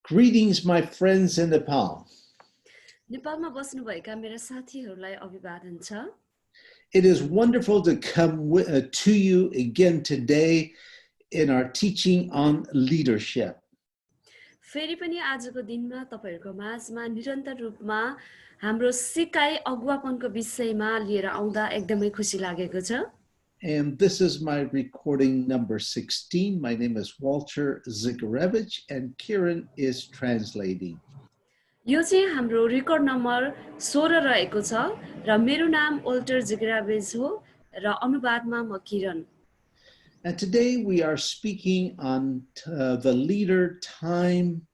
Greetings, my friends in Nepal. नेपालमा बस्नुभएका मेरा साथीहरूलाई अभिवादन छ। It is wonderful to come to you again today in our teaching on leadership. फेरि पनि आजको दिनमा तपाईहरुको माझमा निरन्तर रूपमा हाम्रो सिकाइ अगुवापनको विषयमा लिएर आउँदा एकदमै खुसी लागेको छ। And this is my recording number 16. My name is Walter Zygarewicz and Kiran is translating. यो चाहिँ हाम्रो रेकर्ड नम्बर 16 रहेको छ र मेरो नाम वल्टर जिग्रावेज हो र अनुवादमा म किरण। And today we are speaking on the leader, time,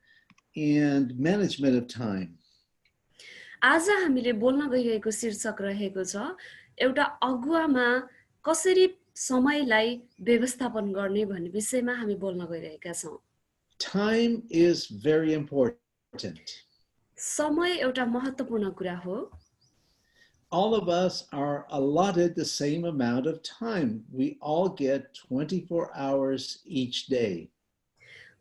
and management of time. आज हामीले बोल्न गइरहेको शीर्षक रहेको छ एउटा अगुवामा कसरी समयलाई व्यवस्थापन गर्ने भन्ने विषयमा हामी बोल्न गइरहेका छौं। Time is very important. समय एउटा महत्त्वपूर्ण कुरा हो। All of us are allotted the same amount of time. We all get 24 hours each day.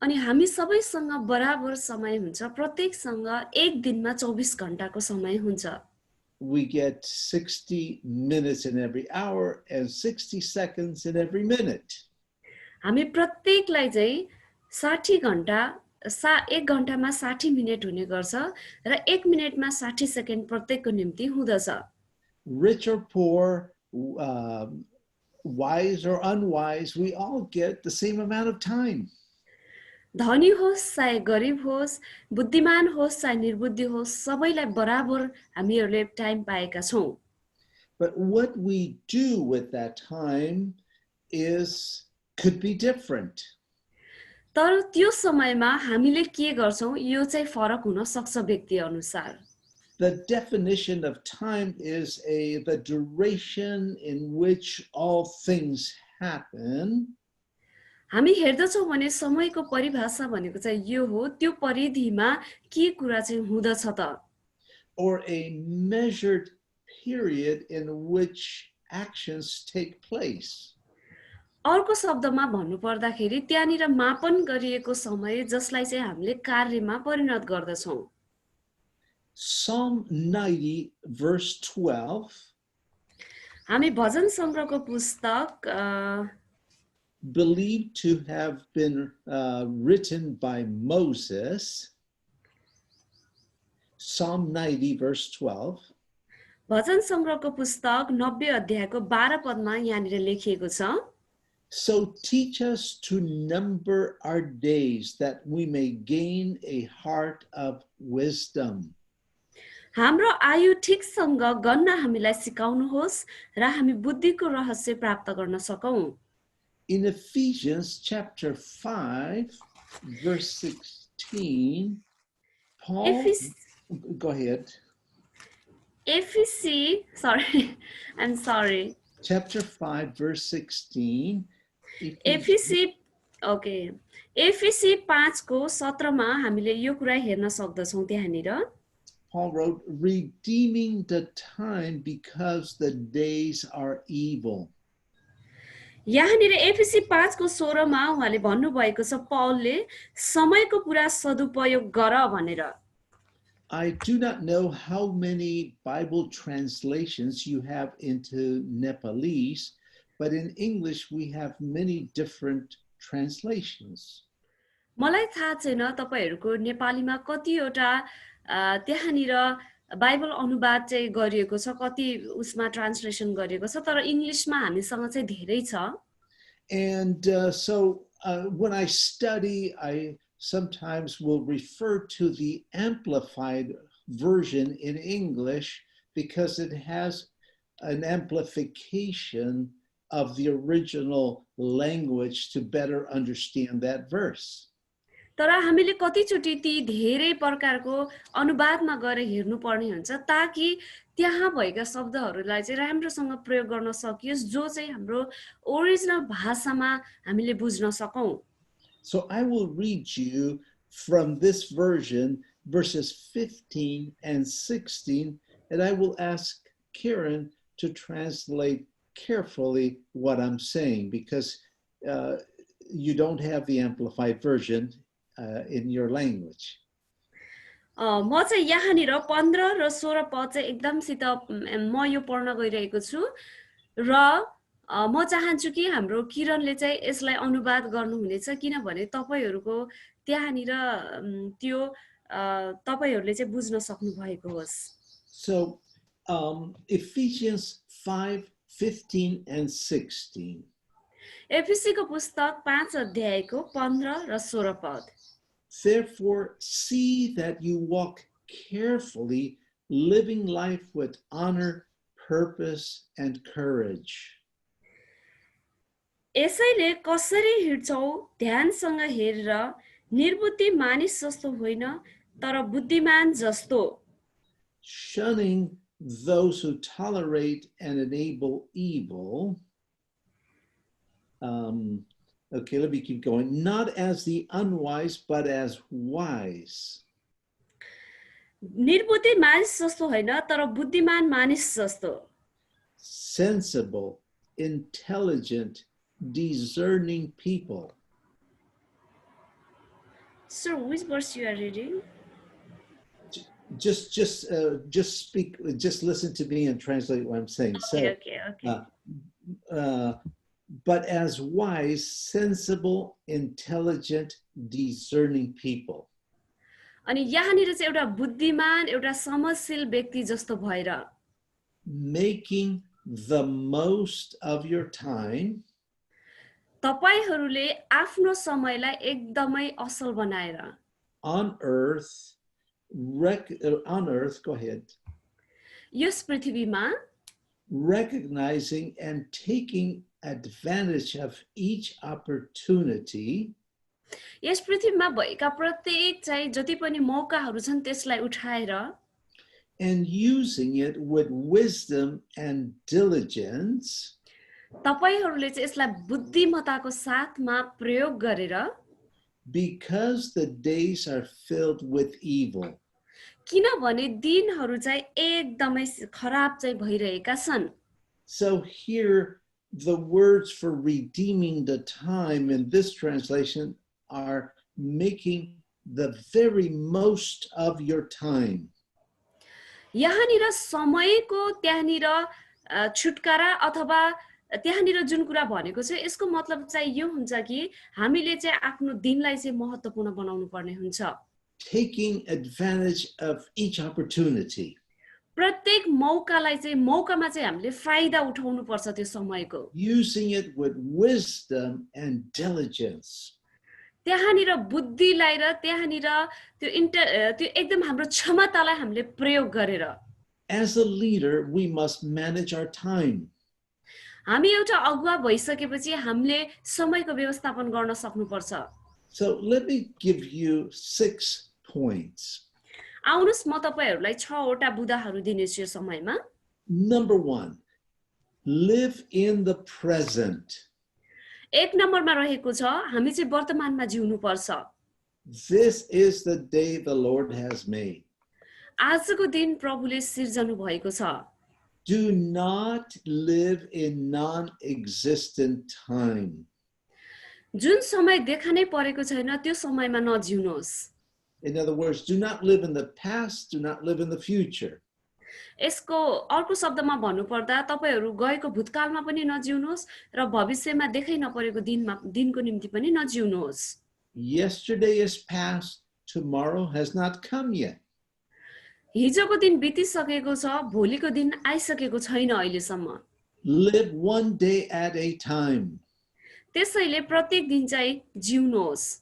अनि हामी सबैसँग बराबर समय हुन्छ। प्रत्येकसँग एक दिनमा 24 घण्टाको समय हुन्छ। We get 60 minutes in every hour and 60 seconds in every minute. हामी प्रत्येकलाई चाहिँ 60 घण्टा एक घण्टामा 60 मिनेट हुने गर्छ र 1 मिनेटमा 60 सेकेन्ड प्रत्येकको निम्ति हुँदछ। Rich or poor, wise or unwise, we all get the same amount of time. धनी होस् चाहे गरिब होस्, बुद्धिमान होस् चाहे निर्बुद्धि होस्, सबैलाई बराबर हामीहरूले टाइम पाएका छौं। But what we do with that time could be different. तर त्यो समयमा हामीले के गर्छौं यो चाहिँ फरक हुन सक्छ व्यक्ति अनुसार। The definition of time is the duration in which all things happen. हामी हेर्दछौं भने समयको परिभाषा भनेको चाहिँ यो हो त्यो परिधिमा के कुरा चाहिँ हुँदछ त। Or a measured period in which actions take place. अर्को शब्दमा भन्नु पर्दाखेरि त्यहाँनिर मापन गरिएको समय जसलाई चाहिँ हामीले कार्यमा परिणत गर्दछौं। Psalm 90 verse 12 हामी भजन संग्रहको पुस्तक believed to have been written by Moses. Psalm 90 verse 12 भजन संग्रहको पुस्तक 90 अध्यायको 12 पदमा यहाँनिर लेखिएको छ। So teach us to number our days that we may gain a heart of wisdom. हाम्रो आयु ठीकसँग गन्न हामीलाई सिकाउनुहोस् र हामी बुद्धिको रहस्य प्राप्त गर्न सकौं। In Ephesians chapter 5 verse 16, Paul go ahead. I'm sorry. Chapter 5 verse 16 एफिसी 5 को 17 मा हामीले यो कुरा हेर्न सक्दछौं। त्यहाँनिर Paul wrote, redeeming the time because the days are evil. यहाँनिर एफिसी 5 को 16 मा उहाँले भन्नुभएको छ पौलले समयको पुरा सदुपयोग गर भनेर। I do not know how many Bible translations you have into Nepalese, but in English we have many different translations. मलाई थाहा छैन तपाईहरुको नेपालीमा कतिवटा त्यहाँनिर बाइबल अनुवाद चाहिँ गरिएको छ, कति उसमा ट्रान्सलेसन गरिएको छ, तर इंग्लिशमा हामीसँग चाहिँ धेरै छ। And so when I study, I sometimes will refer to the amplified version in English because it has an amplification of the original language to better understand that verse. तर हामीले कतिचोटी ती धेरै प्रकारको अनुवादमा गएर हेर्नु पर्ने हुन्छ ताकि त्यहाँ भएका शब्दहरूलाई चाहिँ राम्रोसँग प्रयोग गर्न सकियोस् जो चाहिँ हाम्रो ओरिजिनल भाषामा हामीले बुझ्न सकौं। So I will read you from this version verses 15 and 16 and I will ask Kiran to translate carefully what I'm saying because you don't have the amplified version in your language. म चाहिँ यहाँनिर 15 र 16 पद चाहिँ एकदमसित म यो पढ्न गइरहेको छु र म चाहन्छु कि हाम्रो किरणले चाहिँ यसलाई अनुवाद गर्नुहुनेछ किनभने तपाईहरूको त्यहाँनिर त्यो तपाईहरूले चाहिँ बुझ्न सक्नु भएको होस्। So Ephesians 5:15 and 16. एफिसीको पुस्तक 5 अध्यायको 15 र 16 पद। Therefore, see that you walk carefully, living life with honor, purpose, and courage. यसैले कसरी हिँड्छौ ध्यानसँग हेरेर, निर्बुद्धि मानिस जस्तो होइन तर बुद्धिमान जस्तो, Shunning those who tolerate and enable evil. Okay, let me keep going. Not as the unwise, but as wise. निर्बुद्धि मानिस जस्तो होइन तर बुद्धिमान मानिस जस्तो, Sensible, intelligent, discerning people. So which verse you are reading? Just speak. Just listen to me and translate what I'm saying. Okay. But as wise, sensible, intelligent, discerning people. अनि यहाँनिर चाहिँ एउटा बुद्धिमान एउटा समझशील व्यक्ति जस्तो भएर, Making the most of your time. तपाईहरूले आफ्नो समयलाई एकदमै असल बनाएर, on earth, go ahead. यस पृथ्वीमा Recognizing and taking advantage of each opportunity. यस पृथ्वीमा भएका प्रत्येक चाहिँ जति पनि मौकाहरू छन् त्यसलाई उठाएर, And using it with wisdom and diligence. तपाईहरूले चाहिँ यसलाई बुद्धिमत्ताको साथमा प्रयोग गरेर, Because the days are filled with evil. किनभने दिनहरू चाहिँ एकदमै खराब चाहिँ भइरहेका छन्। So here the words for redeeming the time in this translation are making the very most of your time. यहाँनिर समयको त्यहाँनिर छुटकारा अथवा त्यहाँनिर जुन कुरा भनेको छ यसको मतलब चाहिँ यो हुन्छ कि हामीले चाहिँ आफ्नो दिनलाई चाहिँ महत्त्वपूर्ण बनाउनु पर्ने हुन्छ। Taking advantage of each opportunity. प्रत्येक मौकालाई चाहिँ मौकामा चाहिँ हामीले फाइदा उठाउनु पर्छ त्यो समयको। Using it with wisdom and diligence. त्यहाँनिर बुद्धिलाई र त्यहाँनिर त्यो एकदम हाम्रो क्षमतालाई हामीले प्रयोग गरेर। As a leader, we must manage our time. हामी एउटा अगुवा भइसकेपछि हामीले समयको व्यवस्थापन गर्न सक्नुपर्छ। So let me give you 6 points. आउनुस् म तपाईहरुलाई 6 वटा बुदाहरू दिनेछु यो समयमा। Number 1, live in the present. एक नम्बरमा रहेको छ हामी चाहिँ वर्तमानमा जिउनु पर्छ। This is the day the Lord has made. आजको दिन प्रभुले सिर्जनु भएको छ। Do not live in non-existent time. जुन समय देखा नै परेको छैन त्यो समयमा नजिउनुहोस्। In other words, do not live in the past, do not live in the future. यसको अर्को शब्दमा भन्नुपर्दा तपाईहरु गएको भूतकालमा पनि नजिउनुहोस् र भविष्यमा देखै नपरेको दिनको निम्ति पनि नजिउनुहोस्। Yesterday is past, tomorrow has not come yet. हिजोको दिन बितिसकेको छ, भोलिको दिन आइसकेको छैन अहिलेसम्म। Live one day at a time. त्यसैले प्रत्येक दिन चाहिँ जिउनुहोस्।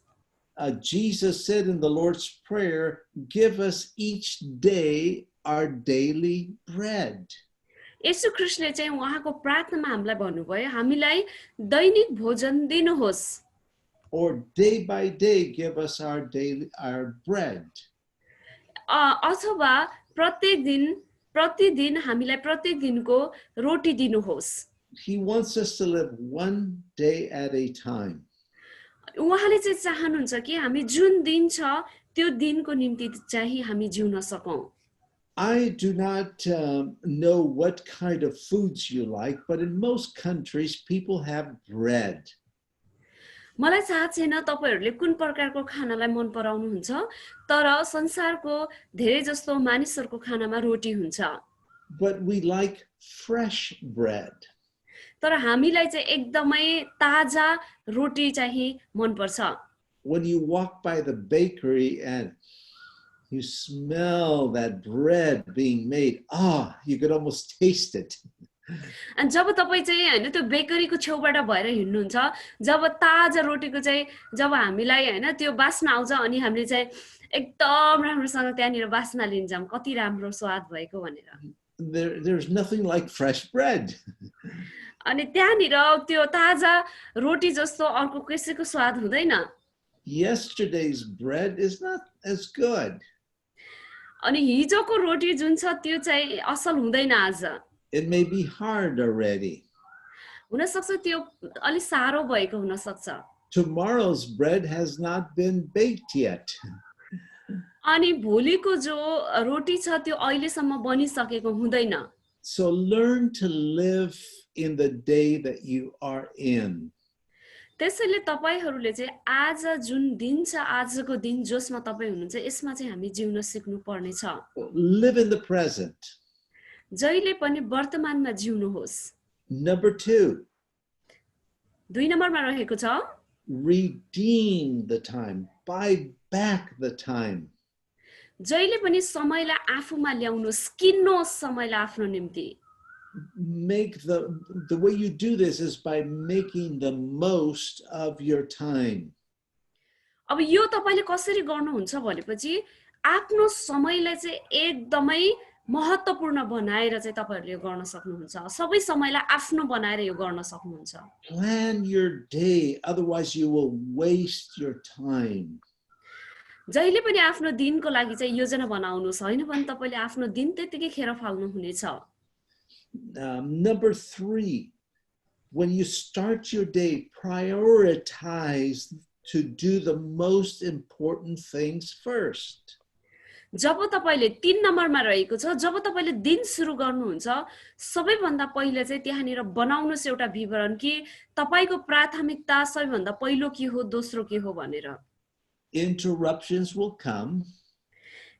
Jesus said in the Lord's Prayer, give us each day our daily bread. येशू ख्रीष्टले चाहिँ उहाँको प्रार्थनामा हामीलाई भन्नुभयो हामीलाई दैनिक भोजन दिनुहोस्। Or day by day give us our bread. अथवा प्रतिदिन हामीलाई प्रत्येक दिनको रोटी दिनुहोस्। He wants us to live one day at a time. उहाँले चाहिँ चाहनुहुन्छ कि हामी जुन दिन छ त्यो दिनको निम्ति चाहिँ हामी जिउन सकौं। I do not know what kind of foods you like, but in most countries people have bread. मलाई थाहा छैन तपाईहरुले कुन प्रकारको खानालाई मन पराउनुहुन्छ, तर संसारको धेरै जस्तो मानिसहरुको खानामा रोटी हुन्छ। But we like fresh bread. तर हामीलाई चाहिँ एकदमै ताजा रोटी चाहिँ मन पर्छ। When you walk by the bakery and you smell that bread being made, you could almost taste it. अनि जब तपाई चाहिँ हैन त्यो बेकरीको छेउबाट भएर हिड्नुहुन्छ, जब ताजा रोटीको चाहिँ जब हामीलाई हैन त्यो बास्ना आउँछ अनि हामीले चाहिँ एकदम राम्रोसँग त्यहाँनिर बास्ना लिन्छौं कति राम्रो स्वाद भएको भनेर। There's nothing like fresh bread. अनि त्यहाँनिर त्यो ताजा रोटी जस्तो अर्को कसैको स्वाद हुँदैन। Yesterday's bread is not as good. अनि हिजोको रोटी जुन छ त्यो चाहिँ असल हुँदैन आज। It may be hard already. हुन सक्छ त्यो अलि सारो भएको हुन सक्छ। Tomorrow's bread has not been baked yet. अनि भोलिको जो रोटी छ त्यो अहिलेसम्म बनिसकेको हुँदैन। So learn to live in the day that you are in. त्यसैले तपाईहरुले चाहिँ आज जुन दिन छ, आजको दिन जसमा तपाई हुनुहुन्छ यसमा चाहिँ हामी जिउन सिक्नु पर्ने छ। Live in the present. जहिले पनि वर्तमानमा जिउनुहोस्। Number 2. 2 नम्बरमा रहेको छ Redeem the time. Buy back the time. जहिले पनि समयलाई आफूमा ल्याउनुहोस्, किन्नुहोस् समयलाई आफ्नो निम्ति। Make the way you do this is by making the most of your time. अब यो तपाईले कसरी गर्नुहुन्छ भनेपछि आफ्नो समयलाई चाहिँ एकदमै महत्त्वपूर्ण बनाएर चाहिँ तपाईहरुले गर्न सक्नुहुन्छ। सबै समयलाई आफ्नो बनाएर यो गर्न सक्नुहुन्छ। Plan your day, otherwise you will waste your time. जहिले पनि आफ्नो दिनको लागि चाहिँ योजना बनाउनुस्, हैन भने तपाईले आफ्नो दिन त्यतिकै खेर फाल्नु हुनेछ। Number 3, when you start your day, prioritize to do the most important things first. जब तपाईले 3 नम्बरमा रहेको छ, जब तपाईले दिन सुरु गर्नुहुन्छ सबैभन्दा पहिले चाहिँ त्यहाँनिर बनाउनुस् एउटा विवरण कि तपाईको प्राथमिकता सबैभन्दा पहिलो के हो, दोस्रो के हो भनेर। Interruptions will come.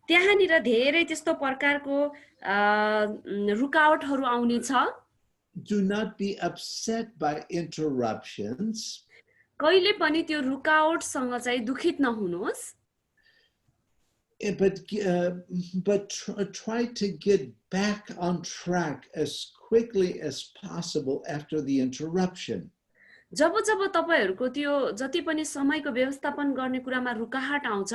त्यहाँनिर धेरै त्यस्तो प्रकारको रुकावटहरु आउने छ। Do not be upset by interruptions. कहिले पनि त्यो रुकावटसँग चाहिँ दुखित नहुनुहोस्। But try to get back on track as quickly as possible after the interruption. जब तपाईहरुको त्यो जति पनि समयको व्यवस्थापन गर्ने कुरामा रुकाहट आउँछ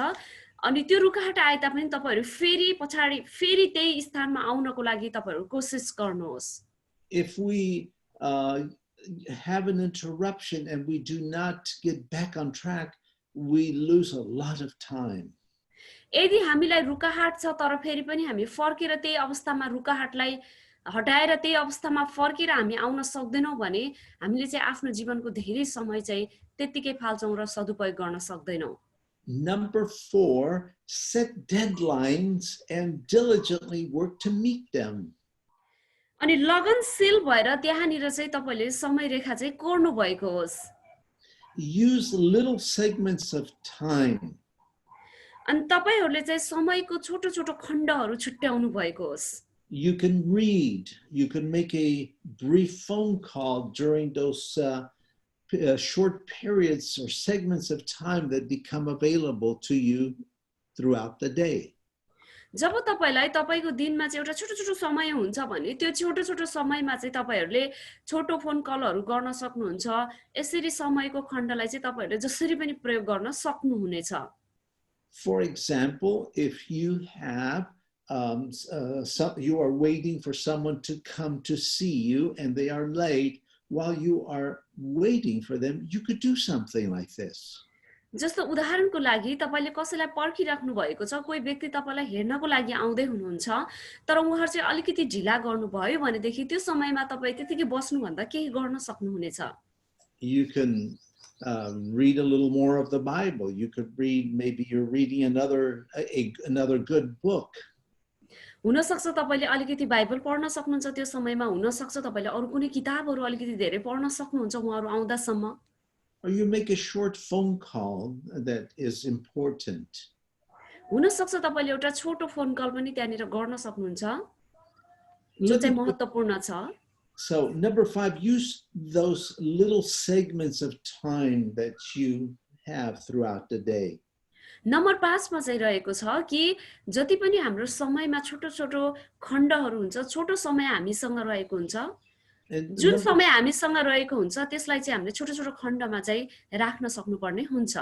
अनि त्यो रुकाहट आए तापनि तपाईहरु फेरि पछाडी फेरि त्यही स्थानमा आउनको लागि तपाईहरु कोशिश गर्नुहोस्। If we have an interruption and we do not get back on track, we lose a lot of time. यदि हामीलाई रुकाहट छ तर फेरि पनि हामी फर्केर त्यही अवस्थामा रुकाहटलाई हटाएर त्यही अवस्थामा फर्केर हामी आउन सक्दैनौं भने हामीले चाहिँ आफ्नो जीवनको धेरै समय चाहिँ त्यतिकै फाल्छौं र सदुपयोग गर्न सक्दैनौं। Number 4, set deadlines and diligently work to meet them. अनि लगनशील भएर त्यहाँनिर चाहिँ तपाईले समय रेखा चाहिँ कोर्नु भएको होस्। Use little segments of time. अनि तपाईहरुले चाहिँ समयको छोटो छोटो खण्डहरु छुट्याउनु भएको होस्। You can read, you can make a brief phone call during those short periods or segments of time that become available to you throughout the day. जब तपाईलाई तपाईको दिनमा चाहिँ एउटा छोटो छोटो समय हुन्छ भने त्यो छोटो छोटो समयमा चाहिँ तपाईहरुले छोटो फोन कलहरु गर्न सक्नुहुन्छ। यसरी समयको खण्डलाई चाहिँ तपाईहरुले जसरी पनि प्रयोग गर्न सक्नुहुनेछ। For example, if you have you are waiting for someone to come to see you and they are late, while you are waiting for them, you could do something like this. जस्तो उदाहरणको लागि तपाईले कसैलाई पर्खिराख्नु भएको छ, कोही व्यक्ति तपाईलाई हेर्नको लागि आउँदै हुनुहुन्छ तर उहाँ चाहिँ अलिकति ढिला गर्नुभयो भनेदेखि त्यो समयमा तपाईं त्यतिकै बस्नु भन्दा केही गर्न सक्नुहुनेछ। You can read a little more of the Bible. You could read, maybe you're reading another good book. हुन सक्छ तपाईले अलिकति बाइबल पढ्न सक्नुहुन्छ त्यो समयमा, हुन सक्छ तपाईले अरु कुनै किताबहरु अलिकति धेरै पढ्न सक्नुहुन्छ उहाँहरु आउँदासम्म। or you make a short phone call that is important. हुन सक्छ तपाईले एउटा छोटो फोन कल पनि त्यहाँनिर गर्न सक्नुहुन्छ जो Let चाहिँ me put, महत्त्वपूर्ण छ so number 5, use those little segments of time that you have throughout the day. Number 5 मा चाहिँ रहेको छ कि जति पनि हाम्रो समयमा छोटो छोटो खण्डहरू हुन्छ छोटो समय हामीसँग रहेको हुन्छ And जुन समय हामीसँग रहेको हुन्छ त्यसलाई चाहिँ हामीले छोटो छोटो खण्डमा चाहिँ राख्न सक्नुपर्ने हुन्छ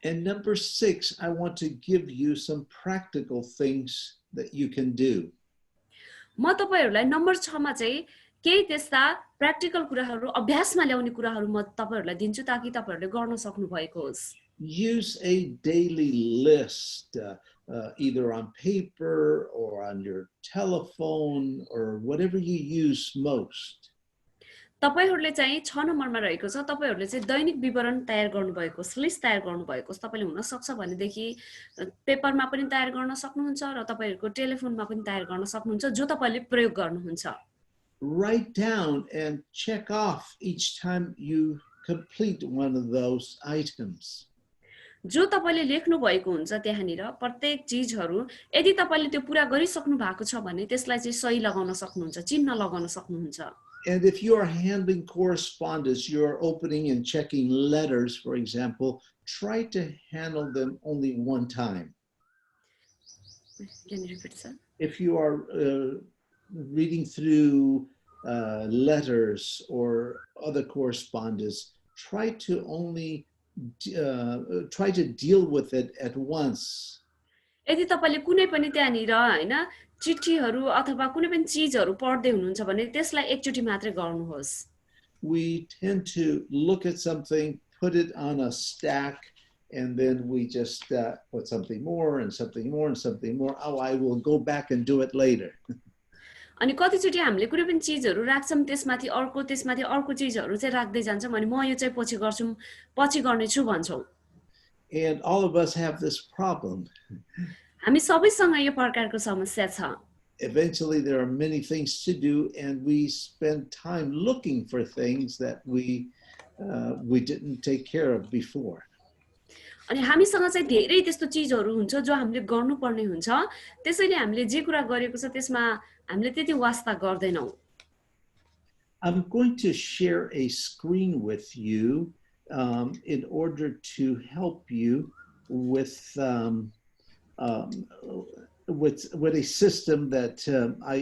And number 6, I want to give you some practical things that you can do. म तपाईहरुलाई नम्बर 6 मा चाहिँ केही त्यस्ता प्र्याक्टिकल कुराहरू अभ्यासमा ल्याउने कुराहरू म तपाईहरुलाई दिन्छु ताकि तपाईहरुले गर्न सक्नु भएको होस् Use a daily list, either on paper or on your telephone or whatever you use most. तपाईहरुले चाहिँ 6 नम्बरमा रहेको छ तपाईहरुले चाहिँ दैनिक विवरण तयार गर्नुभएको लिस्ट तयार गर्नुभएको तपाईले हुन सक्छ भने देखि पेपरमा पनि तयार गर्न सक्नुहुन्छ र तपाईहरुको टेलिफोनमा पनि तयार गर्न सक्नुहुन्छ जो तपाईले प्रयोग गर्नुहुन्छ Write down and check off each time you complete one of those items. जो तपाईले लेख्नु भएको हुन्छ त्यहाँनिर प्रत्येक चीजहरु यदि तपाईले त्यो पूरा गरिसक्नु भएको छ भने त्यसलाई चाहिँ सही लगाउन सक्नुहुन्छ चिन्ह लगाउन सक्नुहुन्छ And if you are handling correspondence, you're opening and checking letters, for example, try to handle them only one time. Can you repeat, sir? If you are reading through letters or other correspondence, try to deal with it at once. यदि तपाईले कुनै पनि त्यहाँनिर हैन चिठीहरु अथवा कुनै पनि चीजहरु पढ्दै हुनुहुन्छ भने त्यसलाई एकचोटी मात्रै गर्नुहोस् We tend to look at something, put it on a stack, and then we just put something more and something more and something more. Oh, I will go back and do it later. अनि कतिचोटी हामीले कुनै पनि चीजहरु राख्छौं त्यसमाथि अर्को चीजहरु चाहिँ राख्दै जान्छौं अनि म यो चाहिँ पछि गर्नेछु भन्छौं And all of us have this problem. हामी सबैसँग यो प्रकारको समस्या छ Eventually, there are many things to do, and we spend time looking for things that we didn't take care of before. अनि हामीसँग चाहिँ धेरै त्यस्तो चीजहरु हुन्छ जो हामीले गर्नुपर्ने हुन्छ त्यसैले हामीले जे कुरा गरेको छ त्यसमा हामीले त्यति वास्ता गर्दैनौं I'm going to share a screen with you in order to help you with a system that I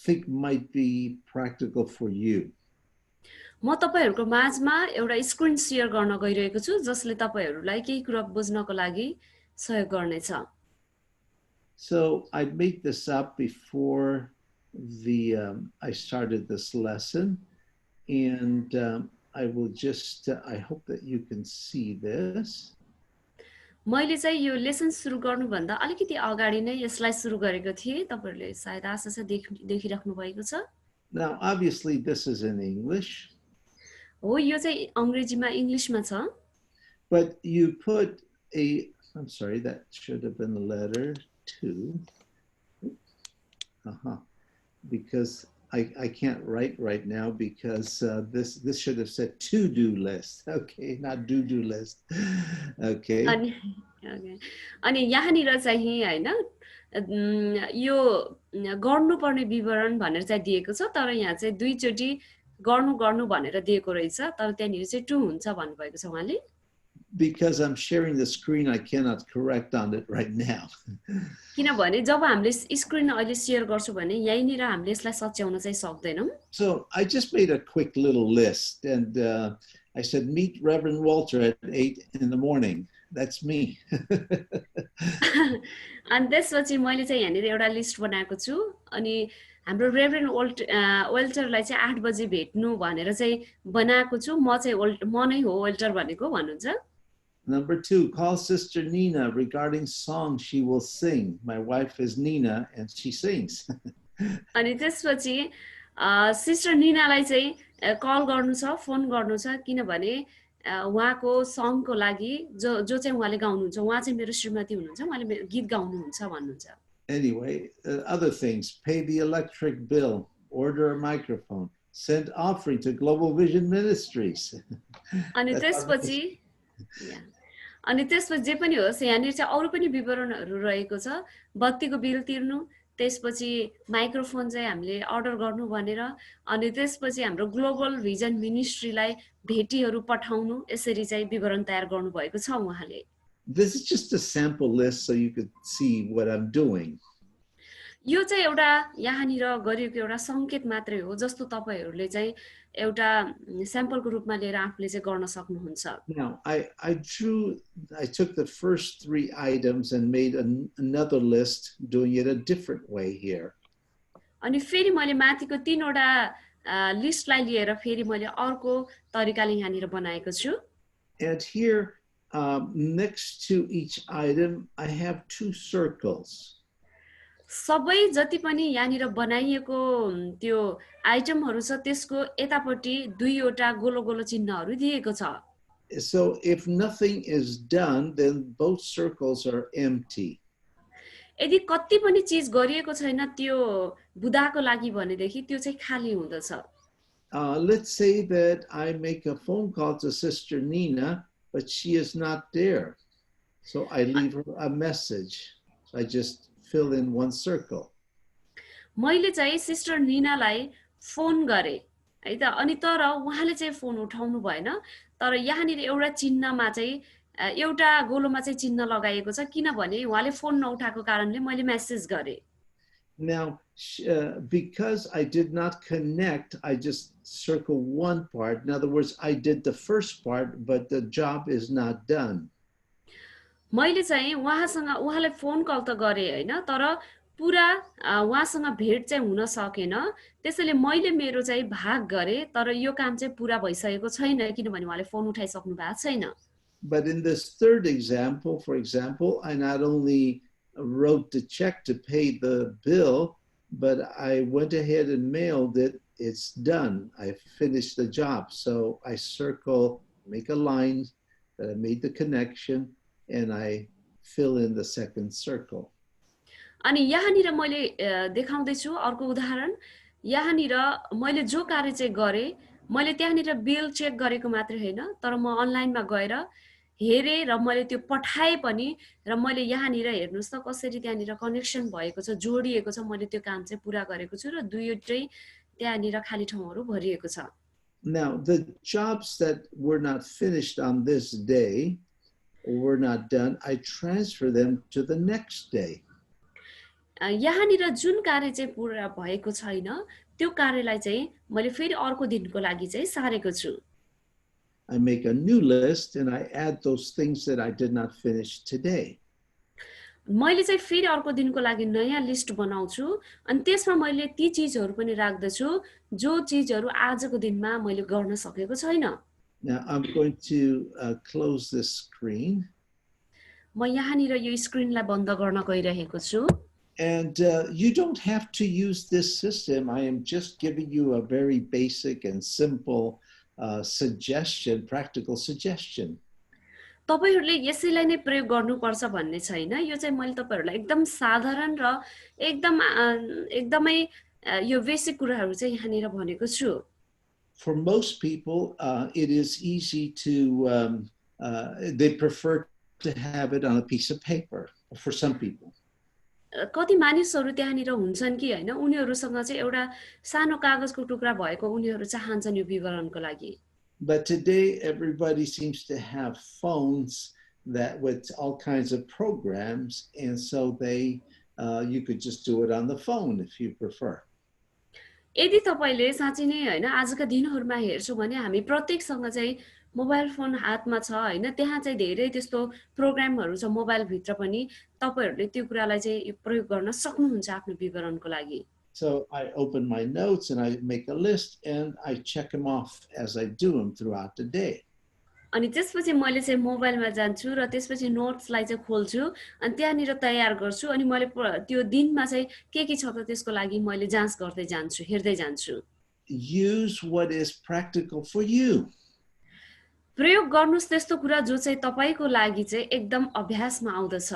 think might be practical for you. म तपाईहरुको माझमा एउटा स्क्रिन शेयर गर्न गइरहेको छु जसले तपाईहरुलाई केही कुरा बुझ्नको लागि सहयोग गर्नेछ So I made this up before I started this lesson, and I will just I hope that you can see this. मैले चाहिँ यो लेसन सुरु गर्नु भन्दा अलिकति अगाडि नै यसलाई सुरु गरेको थिए तपाईहरुले सायद आशा छ देखिराख्नु भएको छ Now obviously this is in English. हो यो चाहिँ अंग्रेजीमा इंग्लिशमा छ But you put I'm sorry, that should have been the letter 2. Because I can't write right now because this should have said to-do list. Okay, not do-do list. Okay. अनि यहाँनिर चाहिँ हैन यो गर्नुपर्ने विवरण भनेर चाहिँ दिएको छ तर यहाँ चाहिँ दुईचोटी गर्नु भनेर दिएको रहेछ तर त्यहाँनिर चाहिँ टु हुन्छ भन्नुभएको छ उहाँले Because I'm sharing the screen, I cannot correct on it right now. किनभने जब हामीले स्क्रिन अहिले शेयर गर्छौं भने यहीँनिर हामीले यसलाई सच्याउन चाहिँ सक्दैनौं So I just made a quick little list, and I said, meet Reverend Walter at 8 in the morning. That's me. अनि त्यसपछि मैले चाहिँ यहाँनिर एउटा लिस्ट बनाएको छु अनि हाम्रो रेभरेन्ड वेल्टरलाई चाहिँ 8 बजे भेट्नु भनेर चाहिँ बनाएको छु म नै हो वेल्टर भनेको भन्नुहुन्छ Number 2, call Sister Nina regarding songs she will sing. My wife is Nina and she sings. अनि त्यसपछि सिस्टर नीनालाई चाहिँ कल गर्नु छ फोन गर्नु छ किनभने उहाँको सङको लागि जो चाहिँ उहाँले गाउनुहुन्छ उहाँ चाहिँ मेरो श्रीमती हुनुहुन्छ उहाँले गीत गाउनुहुन्छ भन्नुहुन्छ Anyway, other things, pay the electric bill, order a microphone, sent offering to Global Vision Ministries. अनि That's त्यसपछि या अनि त्यसपछि जे पनि होस् यहाँनिर चाहिँ अरू पनि विवरणहरू रहेको छ बत्तीको बिल तिर्नु त्यसपछि माइक्रोफोन चाहिँ हामीले अर्डर गर्नु भनेर अनि त्यसपछि हाम्रो ग्लोबल भिजन मिनिस्ट्रीलाई भेटीहरू पठाउनु यसरी चाहिँ विवरण तयार गर्नु भएको छ उहाँले This is just a sample list so you could see what I'm doing. यो चाहिँ एउटा यहाँनिर गरिएको एउटा संकेत मात्रै हो जस्तो तपाईहरुले चाहिँ एउटा स्याम्पलको रूपमा लिएर आफूले चाहिँ गर्न सक्नुहुन्छ Now, I took the first 3 items and made another list, doing it a different way here. अनि फेरि मैले माथिको 3 वटा लिस्टलाई लिएर फेरि मैले अर्को तरिकाले यहाँनिर बनाएको छु And here, next to each item, I have 2 circles. सबै जति पनि यहाँनिर बनाइएको त्यो आइटमहरु छ त्यसको एतापट्टि 2 वटा गोलो गोलो चिन्हहरु दिएको छ So if nothing is done, then both circles are empty. यदि कति पनि चीज गरिएको छैन त्यो बुदाको लागि भनेदेखि त्यो चाहिँ खाली हुँदछ Let's say that I make a phone call to Sister Nina, but she is not there. So I leave her a message. So I just fill in one circle. मैले चाहिँ सिस्टर नीनालाई फोन गरे है त अनि तर उहाँले चाहिँ phone उठाउनु भएन तर यहाँनिर एउटा चिन्हमा चाहिँ एउटा गोलोमा चाहिँ चिन्ह लगाएको छ किनभने उहाँले फोन नउठाएको कारणले मैले मेसेज गरे Now, because I did not connect, I just circle one part. In other words, I did the first part, but the job is not done. मैले चाहिँ उहाँलाई फोन कल त गरे हैन तर पुरा उहाँसँग भेट चाहिँ हुन सकेन त्यसैले मैले मेरो चाहिँ भाग गरे तर यो काम चाहिँ पुरा भइसकेको छैन किनभने उहाँले फोन उठाइसक्नु भएको छैन But in this third example, for example, I not only wrote the check to pay the bill, but I went ahead and mailed it. It's done. I finished the job. So I circle, make a line that I made the connection, and I fill in the second circle. अनि यहाँनिर मैले देखाउँदै छु अर्को उदाहरण यहाँनिर मैले जो कार्य चाहिँ गरे मैले त्यहाँनिर बिल चेक गरेको मात्र हैन तर म अनलाइनमा गएर हेरे र मैले त्यो पठाए पनि र मैले यहाँनिर हेर्नुस् त कसरी त्यहाँनिर कनेक्सन भएको छ जोडिएको छ मैले त्यो काम चाहिँ पूरा गरेको छु र दुईटै त्यहाँनिर खाली ठाउँहरु भरिएको छ Now, the jobs that were not finished on this day or were not done, I transfer them to the next day. यहाँनिर जुन कार्य चाहिँ पूरा भएको छैन त्यो कार्यलाई चाहिँ मैले फेरि अर्को दिनको लागि चाहिँ सारेको छु I make a new list and I add those things that I did not finish today. मैले चाहिँ फेरि अर्को दिनको लागि नयाँ लिस्ट बनाउँछु अनि त्यसमा मैले ती चीजहरु पनि राख्दछु जो चीजहरु आजको दिनमा मैले गर्न सकेको छैन Now I'm going to close this screen. म यहाँनिर यो स्क्रिनलाई बन्द गर्न गइरहेको छु And you don't have to use this system. I am just giving you a very basic and simple suggestion, practical suggestion. तपाईहरुले यसैलाई नै प्रयोग गर्नुपर्छ भन्ने छैन यो चाहिँ मैले तपाईहरुलाई एकदम साधारण र एकदमै यो बेसिक कुराहरु चाहिँ यहाँनिर भनेको छु For most people, it is easy to, they prefer to have it on a piece of paper, for some people. कति मानिसहरु त्यहाँनिर हुन्छन् कि हैन उनीहरुसँग चाहिँ एउटा सानो कागजको टुक्रा भएको उनीहरु चाहन्छन् यो विवरणको लागि But today, everybody seems to have phones that with all kinds of programs, and so they, you could just do it on the phone if you prefer. यदि तपाईले साच्चै नै हैन आजका दिनहरुमा हेर्छौ भने हामी प्रत्येकसँग चाहिँ मोबाइल फोन हातमा छ हैन त्यहाँ चाहिँ धेरै त्यस्तो प्रोग्रामहरु छ मोबाइल भित्र पनि तपाईहरुले त्यो कुरालाई चाहिँ प्रयोग गर्न सक्नुहुन्छ आफ्नो विवरणको लागि So I open my notes and I make a list and I check them off as I do them throughout the day. अनि त्यसपछि मैले चाहिँ मोबाइलमा जान्छु र त्यसपछि नोट्सलाई चाहिँ खोल्छु अनि त्यहाँनिर तयार गर्छु अनि मैले त्यो दिनमा चाहिँ के छ त त्यसको लागि मैले जाँच गर्दै जान्छु हेर्दै जान्छु Use what is practical for you. प्रयोग गर्नुस् त्यस्तो कुरा जो चाहिँ तपाईको लागि चाहिँ एकदम अभ्यासमा आउँदछ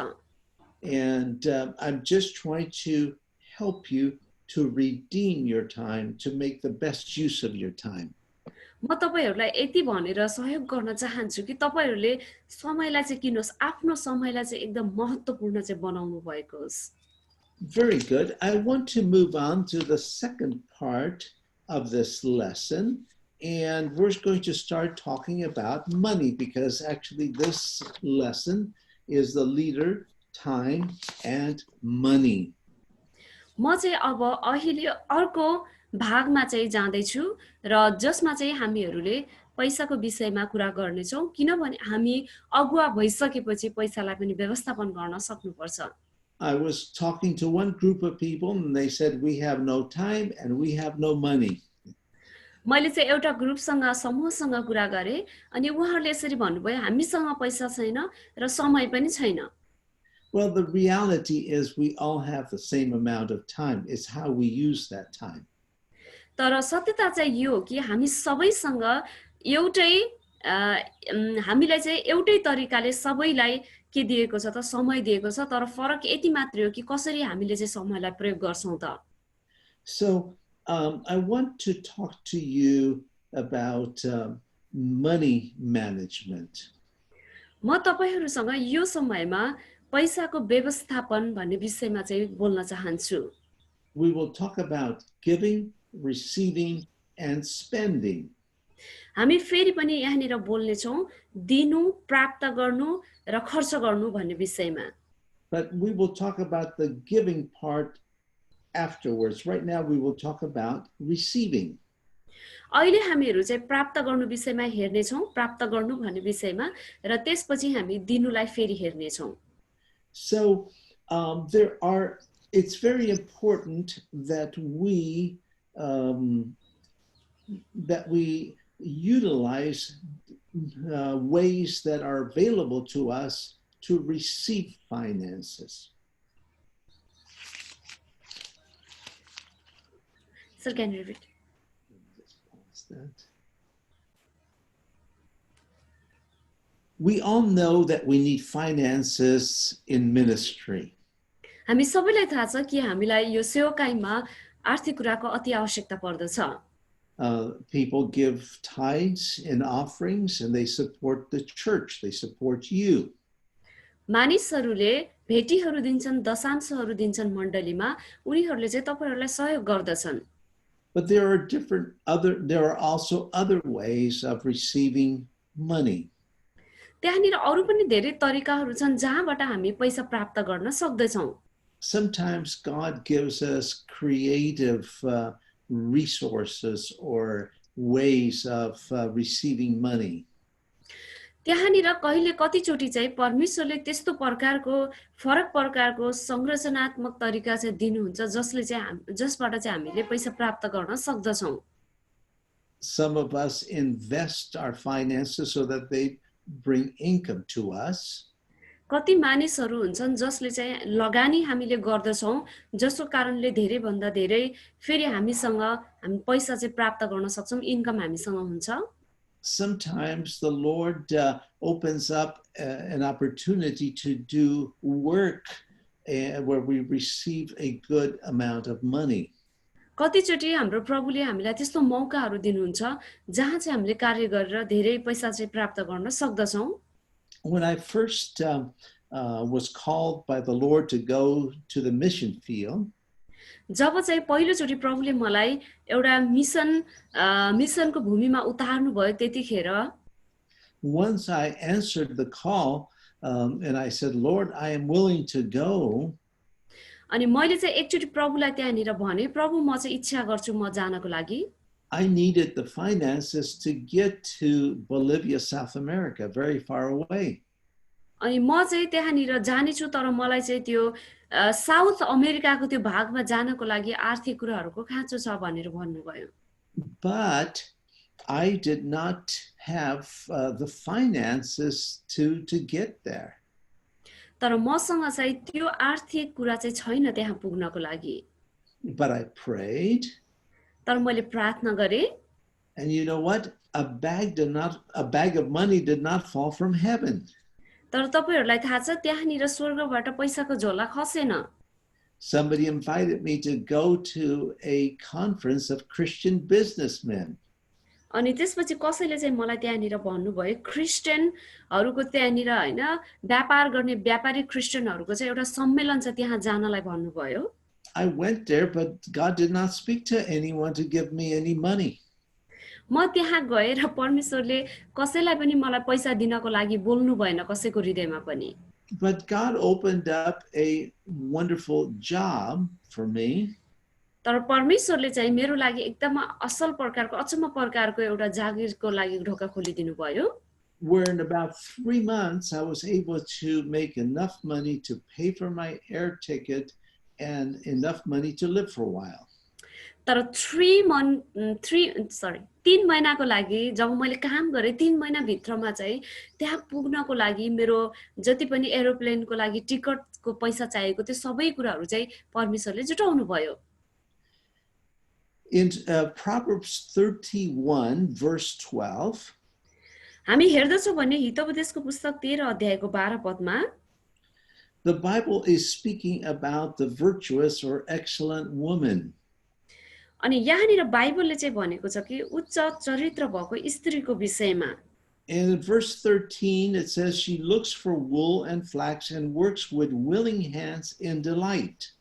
And I'm just trying to help you to redeem your time, to make the best use of your time. म तपाईहरुलाई यति भनेर सहयोग गर्न चाहन्छु कि तपाईहरुले समयलाई चाहिँ किन्नुस्, आफ्नो समयलाई चाहिँ एकदम महत्त्वपूर्ण चाहिँ बनाउनु भएको होस्। Very good. I want to move on to the second part of this lesson, and we're going to start talking about money, because actually this lesson is the leader, time, and money. म चाहिँ अब अहिले अर्को भागमा चाहिँ जाँदै छु र जसमा चाहिँ हामीहरूले पैसाको विषयमा कुरा गर्ने छौं, किनभने हामी अगुवा भइसकेपछि पैसालाई पनि व्यवस्थापन गर्न सक्नुपर्छ। I was talking to one group of people and they said, we have no time and we have no money. मैले चाहिँ एउटा ग्रुपसँग समूहसँग कुरा गरे अनि उहाँहरूले यसरी भन्नुभयो, हामीसँग पैसा छैन र समय पनि छैन। Well, the reality is we all have the same amount of time. It's how we use that time. तर सत्यता चाहिँ यो हो कि हामी सबैसँग एउटै हामीलाई चाहिँ एउटै तरिकाले सबैलाई के दिएको छ त, समय दिएको छ, तर फरक यति मात्र हो कि कसरी हामीले चाहिँ समयलाई प्रयोग गर्छौं त। So I want to talk to you about money management. म तपाईहरुसँग यो समयमा पैसाको व्यवस्थापन भन्ने विषयमा चाहिँ बोल्न चाहन्छु। We will talk about giving, receiving, and spending. हामी फेरि पनि यहाँनिर बोल्ने छौं दिनु, प्राप्त गर्नु र खर्च गर्नु भन्ने विषयमा। But we will talk about the giving part afterwards. Right now we will talk about receiving. अहिले हामीहरू चाहिँ प्राप्त गर्नु विषयमा हेर्ने छौं, प्राप्त गर्नु भन्ने विषयमा, र त्यसपछि हामी दिनुलाई फेरि हेर्ने छौं। So it's very important that we utilize ways that are available to us to receive finances. Sir, can you repeat? Just pause that. We all know that we need finances in ministry. हामी सबैलाई थाहा छ कि हामीलाई यो सेवाकाईमा आर्थिक कुराको अति आवश्यकता पर्दछ। People give tithes and offerings and they support the church, they support you. मानिसहरूले भेटीहरू दिन्छन्, दशांशहरू दिन्छन् मण्डलीमा, उनीहरूले चाहिँ तपाईहरुलाई सहयोग गर्दछन्। But there are also other ways of receiving money. त्यहाँनिर अरु पनि धेरै तरिकाहरू छन् जहाँबाट हामी पैसा प्राप्त गर्न सक्दैछौं। Sometimes God gives us creative resources or ways of receiving money. त्यहाँनिर कहिले कतिचोटी चाहिँ परमेश्वरले त्यस्तो प्रकारको फरक प्रकारको संरचनात्मक तरिका चाहिँ दिनुहुन्छ जसबाट चाहिँ हामीले पैसा प्राप्त गर्न सक्दछौं। Some of us invest our finances so that they bring income to us. कति मानिसहरू हुन्छन् जसले चाहिँ लगानी हामीले गर्दछौं जसको कारणले धेरै भन्दा धेरै फेरि हामी पैसा चाहिँ प्राप्त गर्न सक्छौं, इन्कम हामीसँग हुन्छ। Sometimes the Lord opens up an opportunity to do work where we receive a good amount of money. कतिचोटी हाम्रो प्रभुले हामीलाई त्यस्तो मौकाहरू दिनुहुन्छ जहाँ चाहिँ हामीले कार्य गरेर धेरै पैसा चाहिँ प्राप्त गर्न सक्दछौं। When I first was called by the Lord to go to the mission field, जब चाहिँ पहिलोचोटी प्रभुले मलाई एउटा मिसनको भूमिमा उतार्नु भयो त्यतिखेर once I answered the call and I said, Lord, I am willing to go. अनि मैले चाहिँ एकचोटी प्रभुलाई त्यहाँनिर भने, प्रभु म चाहिँ इच्छा गर्छु म जानको लागि। I needed the finances to get to Bolivia, South America, very far away. अनि म चाहिँ त्यहाँनिर जाने छु तर मलाई चाहिँ त्यो साउथ अमेरिकाको त्यो भागमा जानको लागि आर्थिक कुराहरुको खाँचो छ भनेर भन्नुभयो। But I did not have the finances to get there. तर मसँग चाहिँ त्यो आर्थिक कुरा चाहिँ छैन त्यहाँ पुग्नको लागि। But I prayed. तर मैले प्रार्थना गरे। And you know what? A bag of money did not fall from heaven. तर तपाईहरुलाई थाहा छ त्यहाँनिर स्वर्गबाट पैसाको झोला खसेन। Somebody invited me to go to a conference of Christian businessmen. अनि त्यसपछि कसैले चाहिँ मलाई त्यहाँनिर भन्नुभयो क्रिस्चियनहरूको त्यहाँनिर हैन व्यापार गर्ने व्यापारी क्रिस्चियनहरूको चाहिँ एउटा सम्मेलन छ त्यहाँ जानलाई भन्नुभयो I went there, but God did not speak to anyone to give me any money. म त्यहाँ गएर परमेश्वरले कसैलाई पनि मलाई पैसा दिनको लागि बोल्नु भएन कसैको हृदयमा पनि But God opened up a wonderful job for me. तर परमेश्वरले चाहिँ मेरो लागि एकदम असल प्रकारको अचम्म प्रकारको एउटा जागिरको लागि ढोका खोलिदिनु भयो Where in about 3 months, I was able to make enough money to pay for my air ticket and enough money to live for a while. तर 3 महिनाको लागि जब मैले काम गरेँ 3 महिना भित्रमा चाहिँ त्यहाँ पुग्नको लागि मेरो जति पनि एरोप्लेनको लागि टिकटको पैसा चाहिएको त्यो सबै कुराहरू चाहिँ परमेश्वरले जुटाउनु भयो In Proverbs 31, verse 12, हामी हेर्दछौँ भने हितोपदेशको पुस्तक 13 अध्यायको 12 पदमा the Bible is speaking about the virtuous or excellent woman. अनि यहाँनिर बाइबलले चाहिँ भनेको छ कि उच्च चरित्र भएको स्त्रीको विषयमा And in verse 13, it says, she looks for wool and flax and works with willing hands in delight.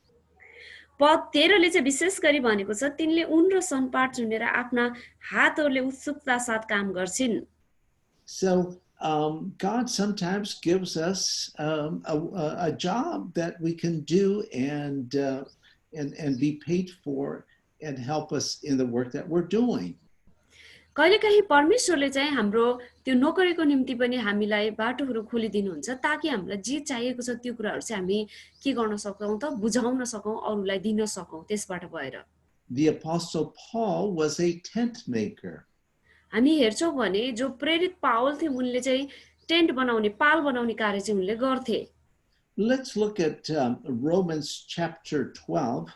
पद 13 ले चाहिँ विशेष गरी भनेको छ तिनले ऊन र सनपाट चुनेर आफ्ना हातहरूले उत्सुकता साथ काम गर्छिन् So God sometimes gives us a job that we can do and be paid for and help us in the work that we're doing. कहिलेकाहीँ परमेश्वरले चाहिँ हाम्रो त्यो नोकरीको निम्ति पनि हामीलाई बाटोहरू खोलिदिनुहुन्छ ताकि हामीलाई जे चाहिएको छ त्यो कुराहरू चाहिँ हामी के गर्न सकौं त बुझाउन सकौं अरूलाई दिन सकौं त्यसबाट भएर The Apostle Paul was a tent maker. हामी हेर्छौं भने जो प्रेरित पावल थिए उनले चाहिँ टेन्ट बनाउने पाल बनाउने कार्य चाहिँ उनले गर्थे Let's look at Romans chapter 12,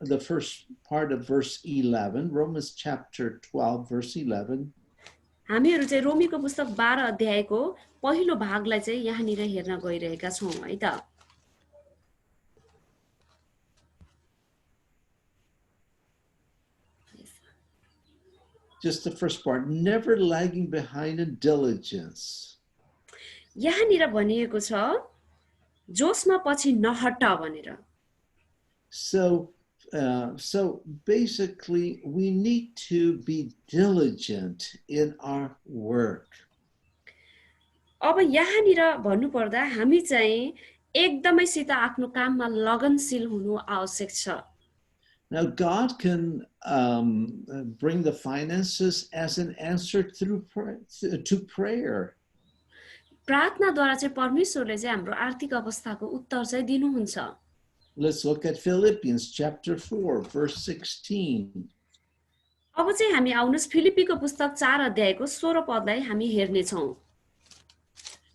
the first part of verse 11. Romans chapter 12, verse 11. हामीहरू चाहिँ रोमीको पुस्तक 12 अध्यायको पहिलो भागलाई चाहिँ यहाँनिर हेर्न गइरहेका छौं है त Just the first part, never lagging behind in diligence. यहाँनिर भनिएको छ जोशमा पछि नहट भनेर So basically, we need to be diligent in our work. अब यहाँनिर भन्नुपर्दा हामी चाहिँ एकदमै सित आफ्नो काममा लगनशील हुनु आवश्यक छ Now, God can bring the finances as an answer to prayer. प्रार्थनाद्वारा चाहिँ परमेश्वरले चाहिँ हाम्रो आर्थिक अवस्थाको उत्तर चाहिँ दिनुहुन्छ Let's look at Philippians chapter 4, verse 16. अब चाहिँ हामी आउनुस् फिलिप्पीको पुस्तक 4 अध्यायको 16 पदलाई हामी हेर्ने छौं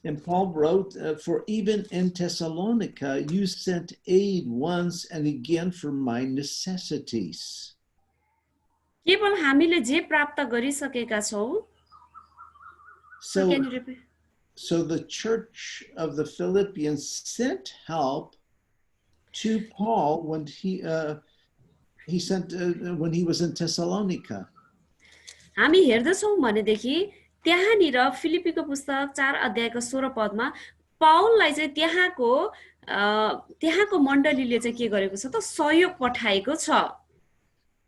And Paul wrote, for even in Thessalonica, you sent aid once and again for my necessities. केवल हामीले जे प्राप्त गरिसकेका छौं So the church of the Philippians sent help to Paul when he was in Thessalonica. हामी हेर्दछौं भनेदेखि त्यहाँनिर फिलिप्पीको पुस्तक 4 अध्यायको 16 पदमा पाउललाई चाहिँ त्यहाँको मण्डलीले चाहिँ के गरेको छ त सहयोग पठाएको छ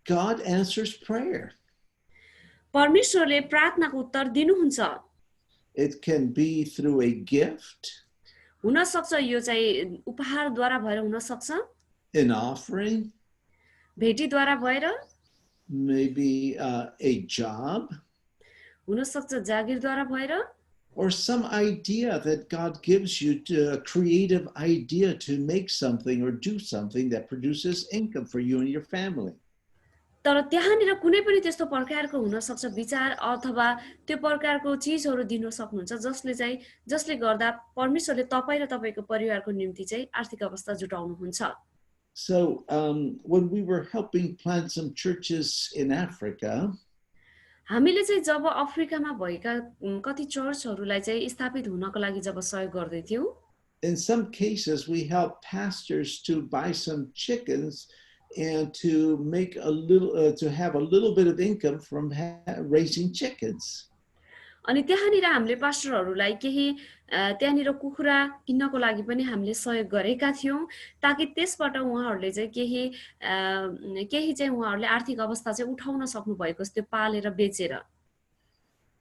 God answers prayer. परमेश्वरले प्रार्थनाको उत्तर दिनुहुन्छ It can be through a gift, हुन सक्छ यो चाहिँ उपहारद्वारा भएर हुन सक्छ an offering, भेटीद्वारा भएर maybe a job, हुन सक्छ जागिरद्वारा भएर or some idea that God gives you, a creative idea to make something or do something that produces income for you and your family. तर त्यहाँनिर कुनै पनि त्यस्तो प्रकारको हुन सक्छ विचार अथवा त्यो प्रकारको चीजहरू दिन सक्नुहुन्छ जसले गर्दा परमेश्वरले तपाई र तपाईको परिवारको निम्ति चाहिँ आर्थिक अवस्था जुटाउनुहुन्छ So when we were helping plant some churches in Africa, हामीले चाहिँ जब अफ्रिकामा भएका कति चर्चहरूलाई चाहिँ स्थापित हुनको लागि जब सहयोग गर्दै थियौ In some cases, we help pastors to buy some chickens and to make a little, to have a little bit of income from raising chickens. अनि त्यहाँनिर हामीले पास्टरहरूलाई केही त्यहाँनिर कुखुरा किन्नको लागि पनि हामीले सहयोग गरेका थियौं ताकि त्यसबाट उहाँहरूले चाहिँ केही चाहिँ उहाँहरूले आर्थिक अवस्था चाहिँ उठाउन सक्नु भएको त्यो पालेर बेचेर.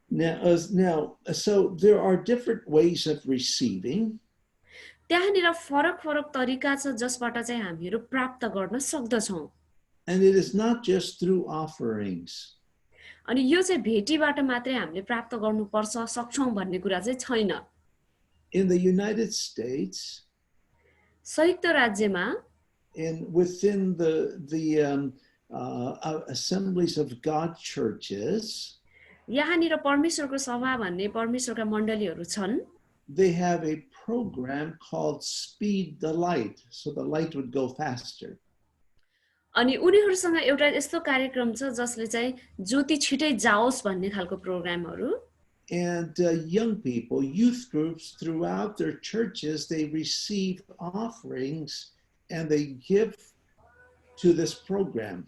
Now, so there are different ways of receiving. त्यहाँनिर फरक फरक तरिका छ जसबाट चाहिँ हामीहरू प्राप्त गर्न सक्दछौं. And it is not just through offerings. अनि यो चाहिँ भेटीबाट मात्रै हामीले प्राप्त गर्नुपर्छ सक्छौं भन्ने कुरा चाहिँ छैन. In the United States, संयुक्त राज्यमा and within the assemblies of God churches, यहाँनिर परमेश्वरको सभा भन्ने परमेश्वरका मण्डलीहरू छन्. they have a program called Speed the Light, so the light would go faster. अनि उनीहरुसँग एउटा यस्तो कार्यक्रम छ जसले चाहिँ ज्योति छिटै जाओस् भन्ने खालको प्रोग्रामहरू. And young people, youth groups throughout their churches, they receive offerings and they give to this program.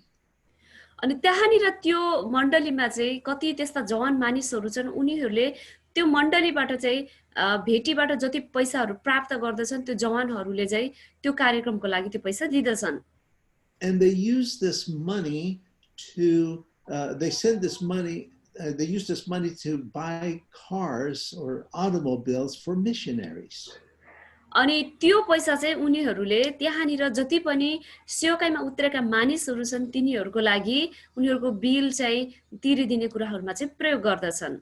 अनि त्यहाँनिर त्यो मण्डलीमा चाहिँ कति त्यस्ता जवान मानिसहरू छन् उनीहरूले त्यो मण्डलीबाट चाहिँ भेटीबाट जति पैसाहरू प्राप्त गर्दछन् त्यो जवानहरूले चाहिँ त्यो कार्यक्रमको लागि त्यो पैसा दिदछन्. And they use this money to they use this money to buy cars or automobiles for missionaries. अनि त्यो पैसा चाहिँ उनीहरूले त्यहाँनिर जति पनि सेवाकाईमा उत्रेका मानिसहरू छन् तिनीहरूको लागि उनीहरूको बिल चाहिँ तिरिदिने कुराहरुमा चाहिँ प्रयोग गर्दछन्.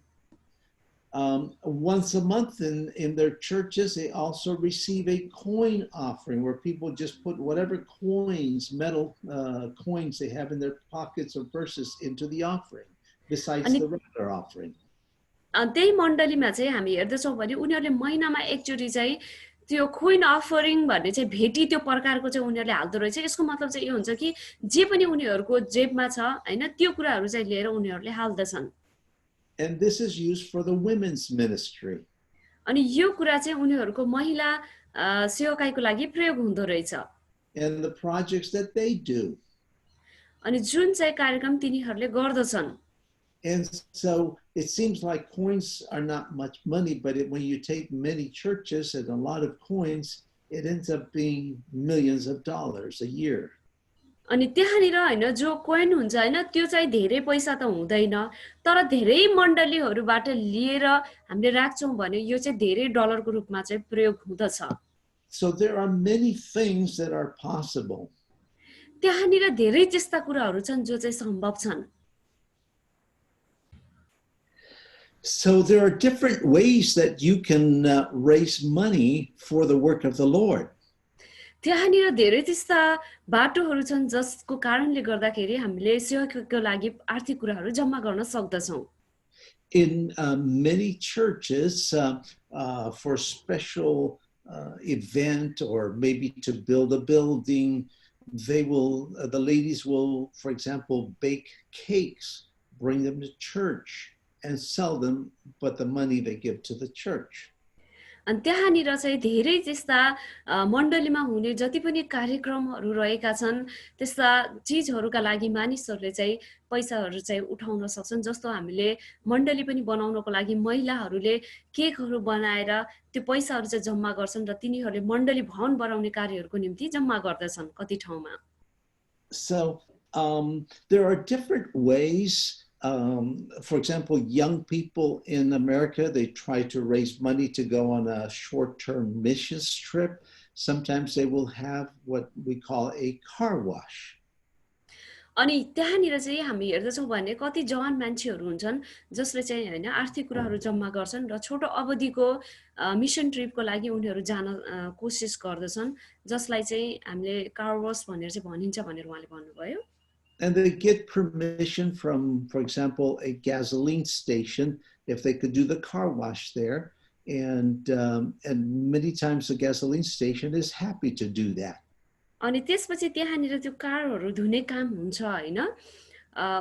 Once a month in their churches, they also receive a coin offering where people just put whatever coins, metal coins they have in their pockets or purses into the offering, besides the regular offering. त्यही मण्डलीमा चाहिँ हामी हेर्दछौं भने उनीहरूले महिनामा एकचोटी चाहिँ त्यो कोइन अफरिङ भन्ने चाहिँ भेटी त्यो प्रकारको चाहिँ उनीहरूले हाल्दो रहेछ. यसको मतलब चाहिँ यो हुन्छ कि जे पनि उनीहरूको जेबमा छ हैन त्यो कुराहरू चाहिँ लिएर उनीहरूले हाल्दछन्. And this is used for the women's ministry. अनि यो कुरा चाहिँ उनीहरूको महिला सेवाकाईको लागि प्रयोग हुँदो रहेछ. And the projects that they do. अनि जुन चाहिँ कार्यक्रम तिनीहरूले गर्दछन्. And so it seems like coins are not much money, but when you take many churches and a lot of coins, it ends up being millions of dollars a year. अनि त्यहाँनिर हैन जो कोइन हुन्छ हैन त्यो चाहिँ धेरै पैसा त हुँदैन तर धेरै मण्डलीहरुबाट लिएर हामीले राख्छौं भने यो चाहिँ धेरै डलरको रूपमा चाहिँ प्रयोग हुँदछ. So there are many things that are possible. त्यहाँनिर धेरै त्यस्ता कुराहरु छन् जो चाहिँ सम्भव छन्. So there are different ways that you can raise money for the work of the Lord. त्यहाँनिर धेरै त्यस्ता बाटोहरु छन् जसको कारणले गर्दाखेरि हामीले सेवाको लागि आर्थिक कुराहरु जम्मा गर्न सक्दछौं. In many churches, for special event or maybe to build a building, the ladies will, for example, bake cakes, bring them to church and sell them, but the money they give to the church. अनि त्यहाँनिर चाहिँ धेरै त्यस्ता मण्डलीमा हुने जति पनि कार्यक्रमहरु रहेका छन् त्यस्ता चीजहरुका लागि मानिसहरुले चाहिँ पैसाहरु चाहिँ उठाउन सक्छन्. जस्तो हामीले मण्डली पनि बनाउनको लागि महिलाहरुले केकहरु बनाएर त्यो पैसाहरु चाहिँ जम्मा गर्छन् र तिनीहरुले मण्डली भवन बनाउने कार्यहरुको निम्ति जम्मा गर्दछन् कति ठाउँमा. So there are different ways. For example, young people in America, they try to raise money to go on a short-term missions trip. Sometimes they will have what we call a car wash. अनि त्यहाँनिर चाहिँ हामी हेर्दछौं भने कति जवान मान्छेहरु हुन्छन् जसले चाहिँ हैन आर्थिक कुराहरु जम्मा गर्छन् र छोटो अवधिको मिशन ट्रिपको लागि उनीहरु जान कोशिश गर्दछन् जसलाई चाहिँ हामीले कार वाश भनेर चाहिँ भनिन्छ भनेर उहाँले भन्नुभयो. And they get permission from, for example, a gasoline station if they could do the car wash there, and many times the gasoline station is happy to do that. अनि त्यसपछि त्यहाँनिर त्यो कारहरु धुने काम हुन्छ हैन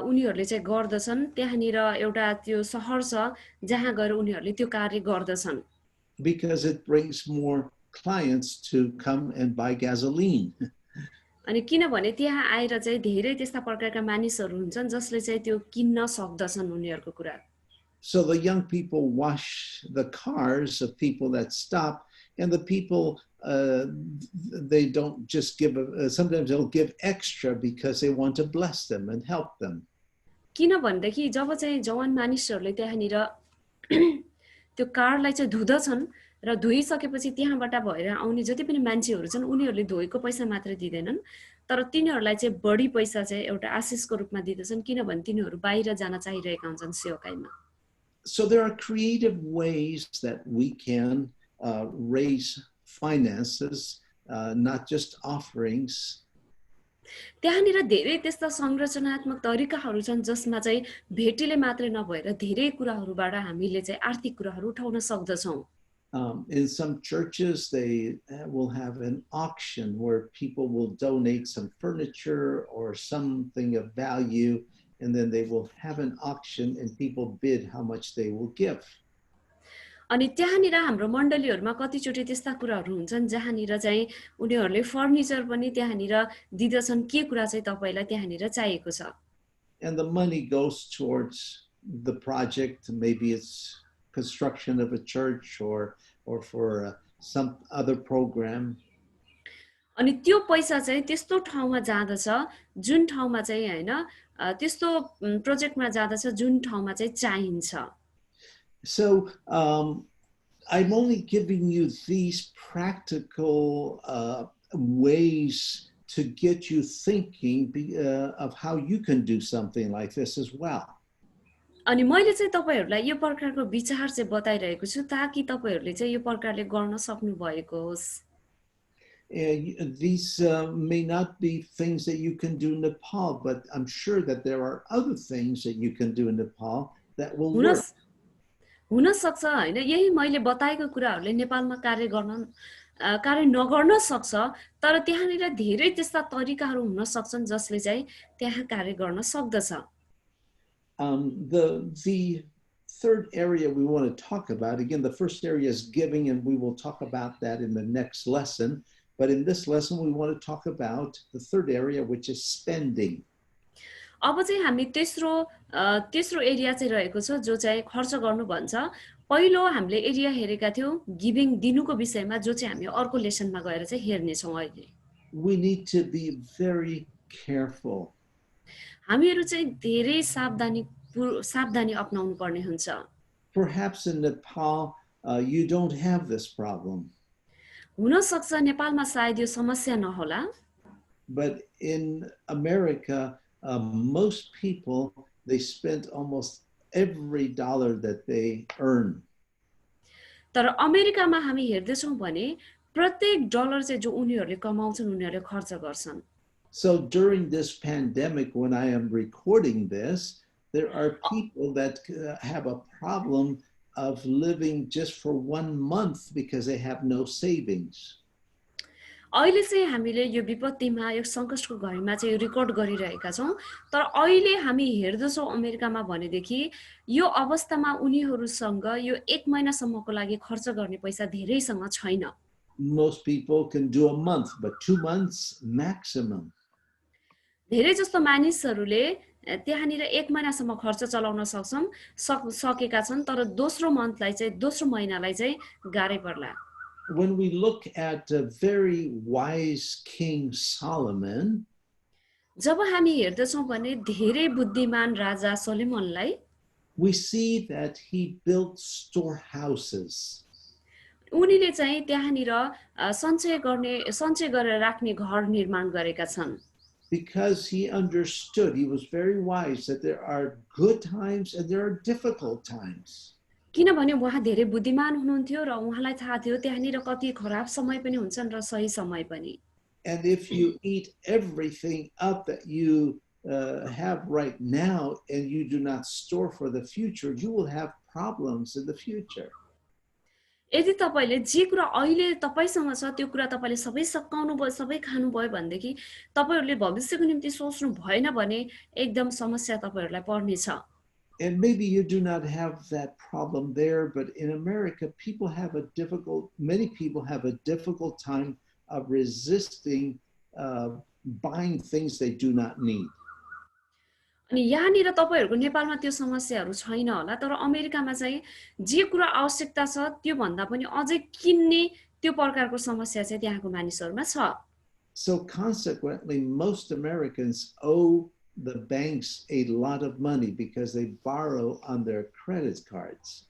उनीहरुले चाहिँ गर्दछन्. त्यहाँनिर एउटा त्यो शहर छ जहाँ गएर उनीहरुले त्यो कार्य गर्दछन्. Because it brings more clients to come and buy gasoline. अनि किनभने त्यहाँ आएर चाहिँ धेरै त्यस्ता प्रकारका मानिसहरू हुन्छन् जसले चाहिँ त्यो किन्न सक्दछन् उनीहरूको कुरा। So the young people wash the cars of people that stop, and the people, they don't just give, sometimes they'll give extra because they want to bless them and help them. किनभनेदेखि जब चाहिँ जवान मानिसहरूले त्यहाँनिर त्यो कारलाई चाहिँ धुँदछन् र धोइसकेपछि त्यहाँबाट भएर आउने जति पनि मान्छेहरू छन् उनीहरूले धोएको पैसा मात्र दिँदैनन्, तर तिनीहरूलाई चाहिँ बढी पैसा चाहिँ एउटा आशिषको रूपमा दिँदछन् किनभने तिनीहरू बाहिर जान चाहिरहेका हुन्छन् सेवकाईमा। So there are creative ways that we can raise finances, not just offerings. त्यहाँनिर धेरै त्यस्ता संरचनात्मक तरिकाहरू छन् जसमा चाहिँ भेटीले मात्रै नभएर धेरै कुराहरूबाट हामीले चाहिँ आर्थिक कुराहरू उठाउन सक्दछौँ। In some churches, they will have an auction where people will donate some furniture or something of value, and then they will have an auction and people bid how much they will give. अनि त्यहाँनिर हाम्रो मण्डलीहरूमा कतिचोटि त्यस्ता कुराहरू हुन्छन् जहाँनिर चाहिँ उनीहरूले फर्निचर पनि त्यहाँनिर दिदछन् के कुरा चाहिँ तपाईलाई त्यहाँनिर चाहिएको छ। And the money goes towards the project. Maybe it's construction of a church or for some other program. अनि त्यो पैसा चाहिँ त्यस्तो ठाउँमा जाँदछ जुन ठाउँमा चाहिँ हैन त्यस्तो प्रोजेक्टमा जाँदछ जुन ठाउँमा चाहिँ चाहिन्छ। So I'm only giving you these practical ways to get you thinking of how you can do something like this as well. अनि मैले चाहिँ तपाईहरुलाई यो प्रकारको विचार चाहिँ बताइरहेको छु ताकि तपाईहरुले चाहिँ यो प्रकारले गर्न सक्नु भएको होस्। These may not be things that you can do in Nepal, but I'm sure that there are other things that you can do in Nepal that will work. हुन सक्छ हैन यही मैले बताएको कुराहरुले नेपालमा कार्य नगर्न सक्छ तर त्यहाँनिर धेरै त्यस्ता तरिकाहरू हुन सक्छन् जसले चाहिँ त्यहाँ कार्य गर्न सक्दछ। The third area we want to talk about, again, the first area is giving, and we will talk about that in the next lesson. But in this lesson, we want to talk about the third area, which is spending. अब चाहिँ हामी तेस्रो area चाहिँ रहेको छ जो चाहिँ खर्च गर्नु भन्छ। पहिलो हामीले एरिया हेरेका थियौ गिभिङ दिनुको विषयमा जो चाहिँ हामी अर्को लेसनमा गएर चाहिँ हेर्ने छौं अहिले। We need to be very careful. हामीहरु चाहिँ धेरै सावधानी अपनाउनु पर्ने हुन्छ। Perhaps in Nepal you don't have this problem. हुन सक्छ नेपालमा सायद यो समस्या नहोला। But in America most people, they spend almost every dollar that they earn. तर अमेरिकामा हामी हेर्दैछौं भने प्रत्येक डलर चाहिँ जो उनीहरुले कमाउँछन् उनीहरुले खर्च गर्छन्। So during this pandemic, when I am recording this, there are people that have a problem of living just for 1 month because they have no savings. अहिले चाहिँ हामीले यो विपत्तिमा यो संकटको घडीमा चाहिँ रेकर्ड गरिरहेका छौं तर अहिले हामी हेर्दैछौं अमेरिकामा भनेदेखि यो अवस्थामा उनीहरुसँग यो 1 महिनासम्मको लागि खर्च गर्ने पैसा धेरैसँग छैन। Most people can do a month, but 2 months maximum. धेरै जस्तो मानिसहरुले त्यहाँनिर 1 महिनासम्म खर्च चलाउन सकेका छन् तर दोस्रो मन्थलाई चाहिँ दोस्रो महिनालाई चाहिँ गाह्रै पर्ला। When we look at a very wise King Solomon, जब हामी हेर्दैछौं भने धेरै बुद्धिमान राजा सोलोमनलाई we see that he built storehouses. उनीले चाहिँ त्यहाँनिर सञ्चय गरेर राख्ने घर निर्माण गरेका छन्। Because he understood, he was very wise, that there are good times and there are difficult times. किनभने उहाँ धेरै बुद्धिमान हुनुहुन्थ्यो र उहाँलाई थाहा थियो त्यहाँनिर कति खराब समय पनि हुन्छन् र सही समय पनि। And if you eat everything up that you have right now and you do not store for the future, you will have problems in the future. यदि तपाईले जे कुरा अहिले तपाईसँग छ त्यो कुरा तपाईले सबै सकाउनु भयो सबै खानु भयो भन्देखि तपाईहरुले भविष्यको निम्ति सोच्नु भएन भने एकदम समस्या तपाईहरुलाई पर्ने छ। And maybe you do not have that problem there, but in America, many people have a difficult time of resisting uh, buying things they do not need. अनि यहाँनिर तपाईँहरूको नेपालमा त्यो समस्याहरू छैन होला, तर अमेरिकामा चाहिँ जे कुरा आवश्यकता छ त्यो भन्दा पनि अझै किन्ने त्यो प्रकारको समस्या चाहिँ त्यहाँको मानिसहरूमा छ। So consequently, most Americans owe the banks a lot of money because they borrow on their credit cards.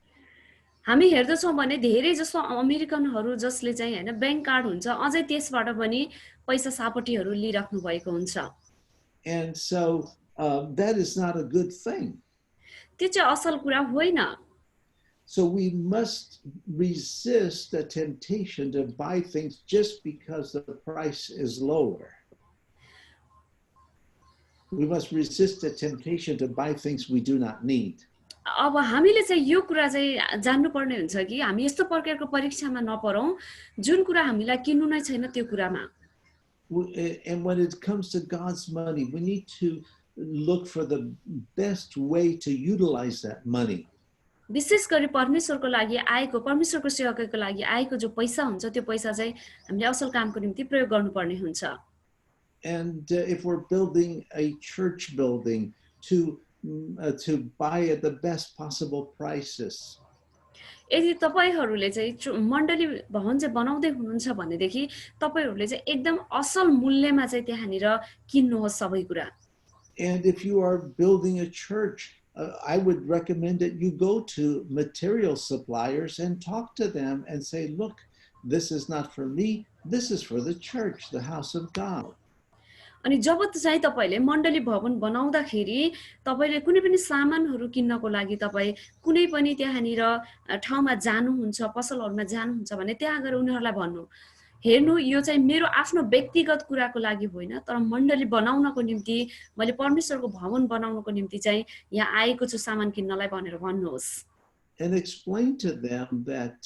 हामी हेर्दछौँ भने धेरै जसो अमेरिकनहरू जसले चाहिँ हैन बैंक कार्ड हुन्छ अझै त्यसबाट पनि पैसा सापटीहरू लिइराख्नु भएको हुन्छ। And so that is not a good thing. त्यो चाहिँ असल कुरा होइन। So we must resist the temptation to buy things just because the price is lower. We must resist the temptation to buy things we do not need. अब हामीले चाहिँ यो कुरा चाहिँ जान्नुपर्ने हुन्छ कि हामी यस्तो प्रकारको परीक्षामा नपरौं जुन कुरा हामीलाई किन्नु नै छैन त्यो कुरामा। And when it comes to God's money, we need to look for the best way to utilize that money. विशेष गरी परमेश्वरको लागि आएको परमेश्वरको सेवाको लागि आएको जो पैसा हुन्छ त्यो पैसा चाहिँ हामीले असल कामको निम्ति प्रयोग गर्नुपर्ने हुन्छ। And if we're building a church building, to buy at the best possible prices. यदि तपाईहरुले चाहिँ मण्डली भवन चाहिँ बनाउँदै हुनुहुन्छ भनेदेखि तपाईहरुले चाहिँ एकदम असल मूल्यमा चाहिँ त्यहाँनिर किन्नुहोस् सबै कुरा। And if you are building a church, I would recommend that you go to material suppliers and talk to them and say, look, this is not for me, this is for the church, the house of God. अनि जब चाहिँ तपाईले मण्डली भवन बनाउँदाखेरि तपाईले कुनै पनि सामानहरु किन्नको लागि तपाई कुनै पनि त्यहाँनिर ठाउँमा जानुहुन्छ पसलहरुमा जानुहुन्छ भने त्यहाँ गएर उनीहरुलाई भन्नु हेर्नु यो चाहिँ मेरो आफ्नो व्यक्तिगत कुराको लागि होइन तर मण्डली बनाउनको निम्ति मैले परमेश्वरको भवन बनाउनको निम्ति चाहिँ यहाँ आएको छु सामान किन्नलाई भनेर भन्नुहोस्। And explain to them that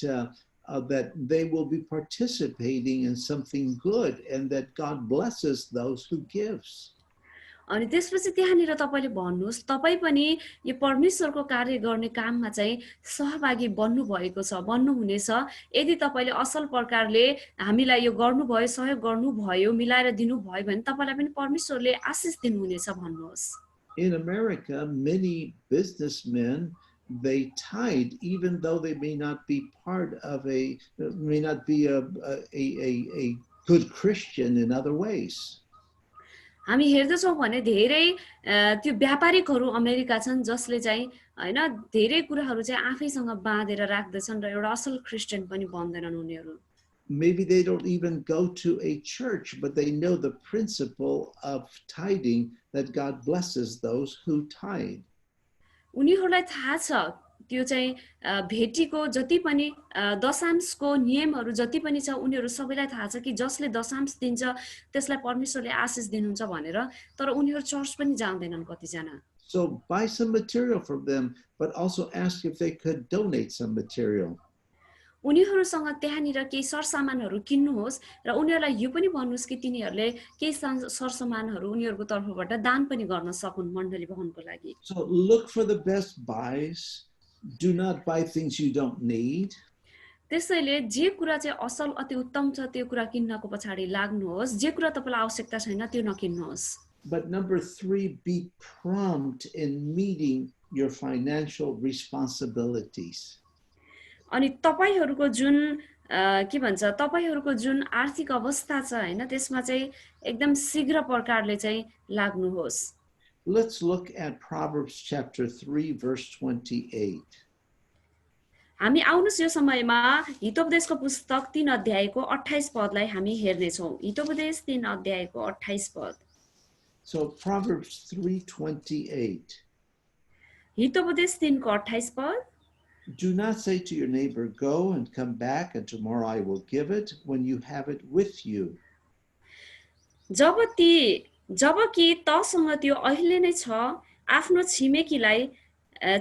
they will be participating in something good and that God blesses those who gives. अनि त्यसपछि त्यहाँनिर तपाईले भन्नुस् तपाई पनि यो परमेश्वरको कार्य गर्ने काममा चाहिँ सहभागी बन्नु भएको छ बन्नु हुनेछ यदि तपाईले असल प्रकारले हामीलाई यो गर्नु भयो सहयोग गर्नु भयो मिलाएर दिनु भयो भने तपाईलाई पनि परमेश्वरले आशीष दिनु हुनेछ भन्नुहोस्। In America, many businessmen, they tithe even though they may not be a good Christian in other ways. हामी हेर्दछौं भने धेरै त्यो व्यापारीहरु अमेरिका छन् जसले चाहिँ हैन धेरै कुराहरु चाहिँ आफैसँग बाँधेर राख्दछन् र एउटा असल क्रिस्चियन पनि बन्दैनन् उनीहरु। Maybe they don't even go to a church, but they know the principle of tithing, that God blesses those who tithe. उनीहरुलाई थाहा छ त्यो चाहिँ भेटीको जति पनि दशांशको नियमहरु जति पनि छ उनीहरु सबैलाई थाहा छ कि जसले दशांश दिन्छ त्यसलाई परमेश्वरले आशीष दिनुहुन्छ भनेर तर उनीहरु चर्च पनि जाँदैनन् कति जना। So buy some material from them, but also ask if they could donate some material. उनीहरुसँग त्यहाँनिर केही सरसामानहरु किन्नुहोस् र उनीहरुलाई यो पनि भन्नुस् कि तिनीहरुले केही सरसामानहरु उनीहरुको तर्फबाट दान पनि गर्न सकुन् मण्डली भवनको लागि। So look for the best buys. Do not buy things you don't need. त्यसैले जे कुरा चाहिँ असल अति उत्तम छ त्यो कुरा किन्नको पछाडी लाग्नुहोस् जे कुरा तपाईलाई आवश्यकता छैन त्यो नकिन्नुहोस्। But number 3, be prompt in meeting your financial responsibilities. अनि तपाईहरुको जुन के भन्छ तपाईहरुको जुन आर्थिक अवस्था छ हैन त्यसमा चाहिँ एकदम शीघ्र प्रकारले चाहिँ लाग्नुहोस्। Let's look at Proverbs chapter 3 verse 28. हामी आउनुस् यो समयमा हितोपदेशको पुस्तक 3 अध्यायको 28 पदलाई हामी हेर्ने छौं। हितोपदेश 3 अध्यायको 28 पद। So Proverbs 3:28. हितोपदेश 3 को 28 पद। Do not say to your neighbor, go and come back, and tomorrow I will give it, when you have it with you. जबकि तसँग त्यो अहिले नै छ आफ्नो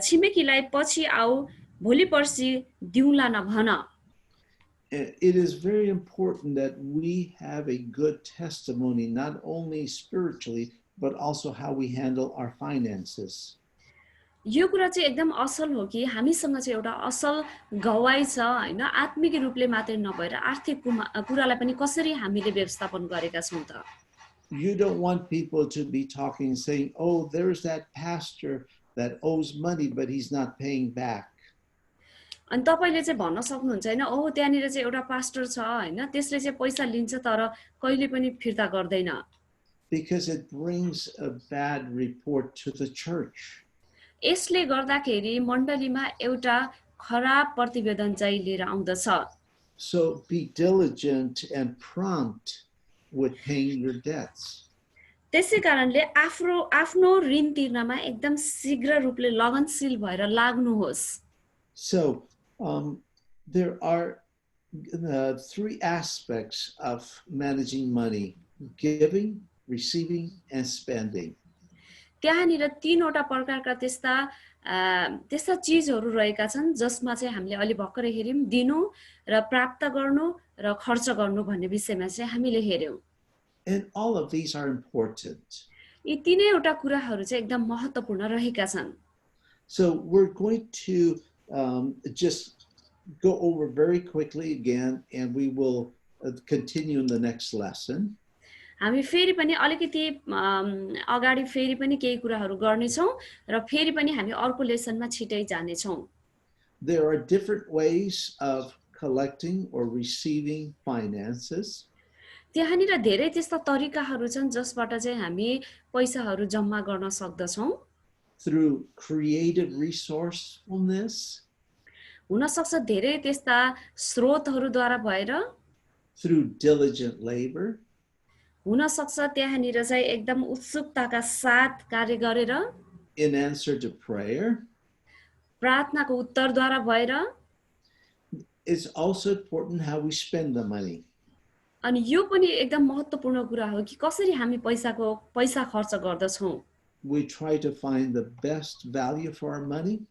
छिमेकीलाई पछि आऊ भोलि पर्सि दिउँला नभन। It is very important that we have a good testimony, not only spiritually, but also how we handle our finances. यो कुरा चाहिँ एकदम असल हो कि हामीसँग चाहिँ एउटा असल गवाई छ हैन, आत्मिक रूपले मात्रै नभएर आर्थिक कुरालाई पनि कसरी हामीले व्यवस्थापन गरेका छौं त। You don't want people to be talking, saying, oh, there's that pastor that owes money, but he's not paying back. अनि तपाईले चाहिँ भन्न सक्नुहुन्छ हैन, ओह त्यहाँनिर चाहिँ एउटा पास्टर छ हैन, त्यसले चाहिँ पैसा लिन्छ तर कहिले पनि फिर्ता गर्दैन। Because it brings a bad report to the church. यसले गर्दाखेरि मण्डलीमा एउटा खराब प्रतिवेदन चाहिँ लिएर आउँदछ। So be diligent and prompt with paying your debts. त्यसै कारणले आफ्नो ऋण तिर्नमा एकदम शीघ्र रूपले लगनशील भएर लाग्नुहोस्। So there are 3 aspects of managing money: giving, receiving, and spending. त्यहाँनिर 3 वटा प्रकारका त्यस्ता चीजहरू रहेका छन् जसमा चाहिँ हामीले अलि भर्खरै हेर्यौं, दिनु र प्राप्त गर्नु र खर्च गर्नु भन्ने विषयमा चाहिँ हामीले हेर्यौं। And all of these are important. यी तीनैवटा कुराहरू चाहिँ एकदम महत्त्वपूर्ण रहेका छन्। So we're going to just go over very quickly again, and we will continue in the next lesson. हामी फेरि पनि अलिकति अगाडि फेरि पनि केही कुराहरू गर्नेछौं र फेरि पनि हामी अर्को लेसनमा छिटै जानेछौं। There are different ways of collecting or receiving finances. त्यहाँनिर धेरै त्यस्ता तरिकाहरू छन् जसबाट चाहिँ हामी पैसाहरू जम्मा गर्न सक्दछौं। Through creative resourcefulness. हुन सक्छ धेरै त्यस्ता स्रोतहरूद्वारा भएर। Through diligent labor. हुन सक्छ त्यहाँनिर चाहिँ एकदम उत्सुकताका साथ कार्य गरेर। In answer to prayer. प्रार्थनाको उत्तरद्वारा भएर। It's also important how we spend the money. अनि यो पनि एकदम महत्त्वपूर्ण कुरा हो कि कसरी हामी पैसा खर्च गर्दछौं। We try to find the best value for our money.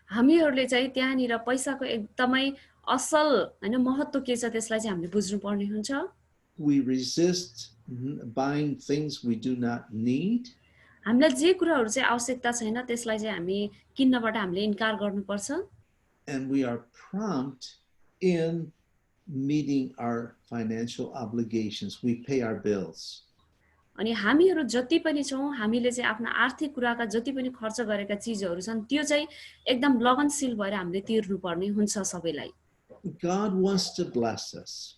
हामीहरूले चाहिँ त्यहाँनिर पैसाको एकदमै असल हैन महत्त्व के छ त्यसलाई चाहिँ हामीले बुझ्नु पर्ने हुन्छ। We resist buying things we do not need. हामीलाई जे कुराहरू चाहिँ आवश्यकता छैन त्यसलाई चाहिँ हामी किन्नबाट हामीले इन्कार गर्नुपर्छ। And we are prompt in meeting our financial obligations. We pay our bills. अनि हामीहरू जति पनि छौं हामीले चाहिँ आफ्ना आर्थिक कुराका जति पनि खर्च गरेका चीजहरू छन् त्यो चाहिँ एकदम लगनशील भएर हामीले तिर्नु पर्ने हुन्छ सबैलाई। God wants to bless us.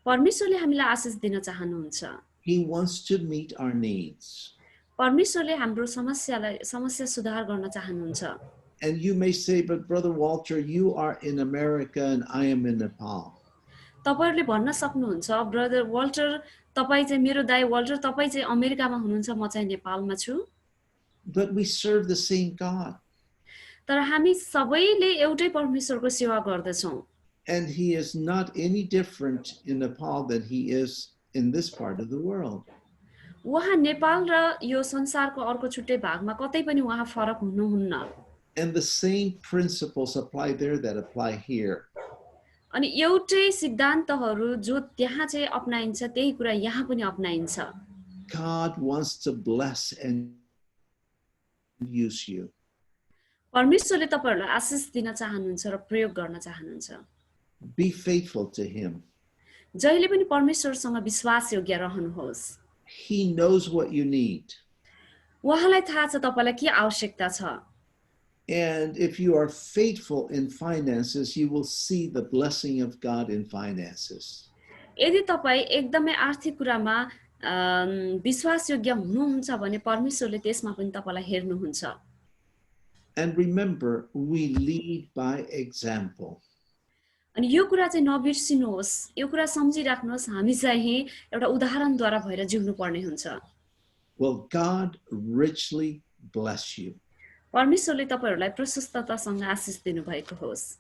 परमेश्वरले हामीलाई आशिष दिन चाहनुहुन्छ। He wants to meet our needs. परमेश्वरले हाम्रो समस्या सुधार गर्न चाहनुहुन्छ। And you may say, but Brother Walter, you are in America and I am in Nepal. तपाईहरुले भन्न सक्नुहुन्छ, ब्रदर वाल्टर तपाई चाहिँ मेरो दाइ वाल्टर तपाई चाहिँ अमेरिकामा हुनुहुन्छ, म चाहिँ नेपालमा छु। But we serve the same God. तर हामी सबैले एउटै परमेश्वरको सेवा गर्दछौं। And he is not any different in Nepal than he is in this part of the world. उहाँ नेपाल र यो संसारको अर्को छुट्टै भागमा कतै पनि उहाँ फरक हुनुहुन्न। And the same principles apply there that apply here. अनि एउटै सिद्धान्तहरू जो त्यहाँ चाहिँ अपनाइन्छ त्यही कुरा यहाँ पनि अपनाइन्छ। God wants to bless and use you. परमेश्वरले तपाईहरुलाई आशीष दिन चाहनुहुन्छ र प्रयोग गर्न चाहनुहुन्छ। Be faithful to him. जहिले पनि परमेश्वरसँग विश्वासयोग्य रहनुहोस्। He knows what you need. उहाँलाई थाहा छ तपाईलाई के आवश्यकता छ। And if you are faithful in finances, you will see the blessing of God in finances. यदि तपाई एकदमै आर्थिक कुरामा विश्वासयोग्य हुनुहुन्छ भने परमेश्वरले त्यसमा पनि तपाईलाई हेर्नुहुन्छ। And remember, we lead by example. अनि यो कुरा चाहिँ नबिर्सिनुहोस्, यो कुरा सम्झिराख्नुहोस्, हामी चाहिँ एउटा उदाहरणद्वारा भएर जिउनु पर्ने हुन्छ। Will God richly bless you? परमेश्वरले तपाईहरुलाई प्रशस्ततासँग आशीष दिनु भएको होस्।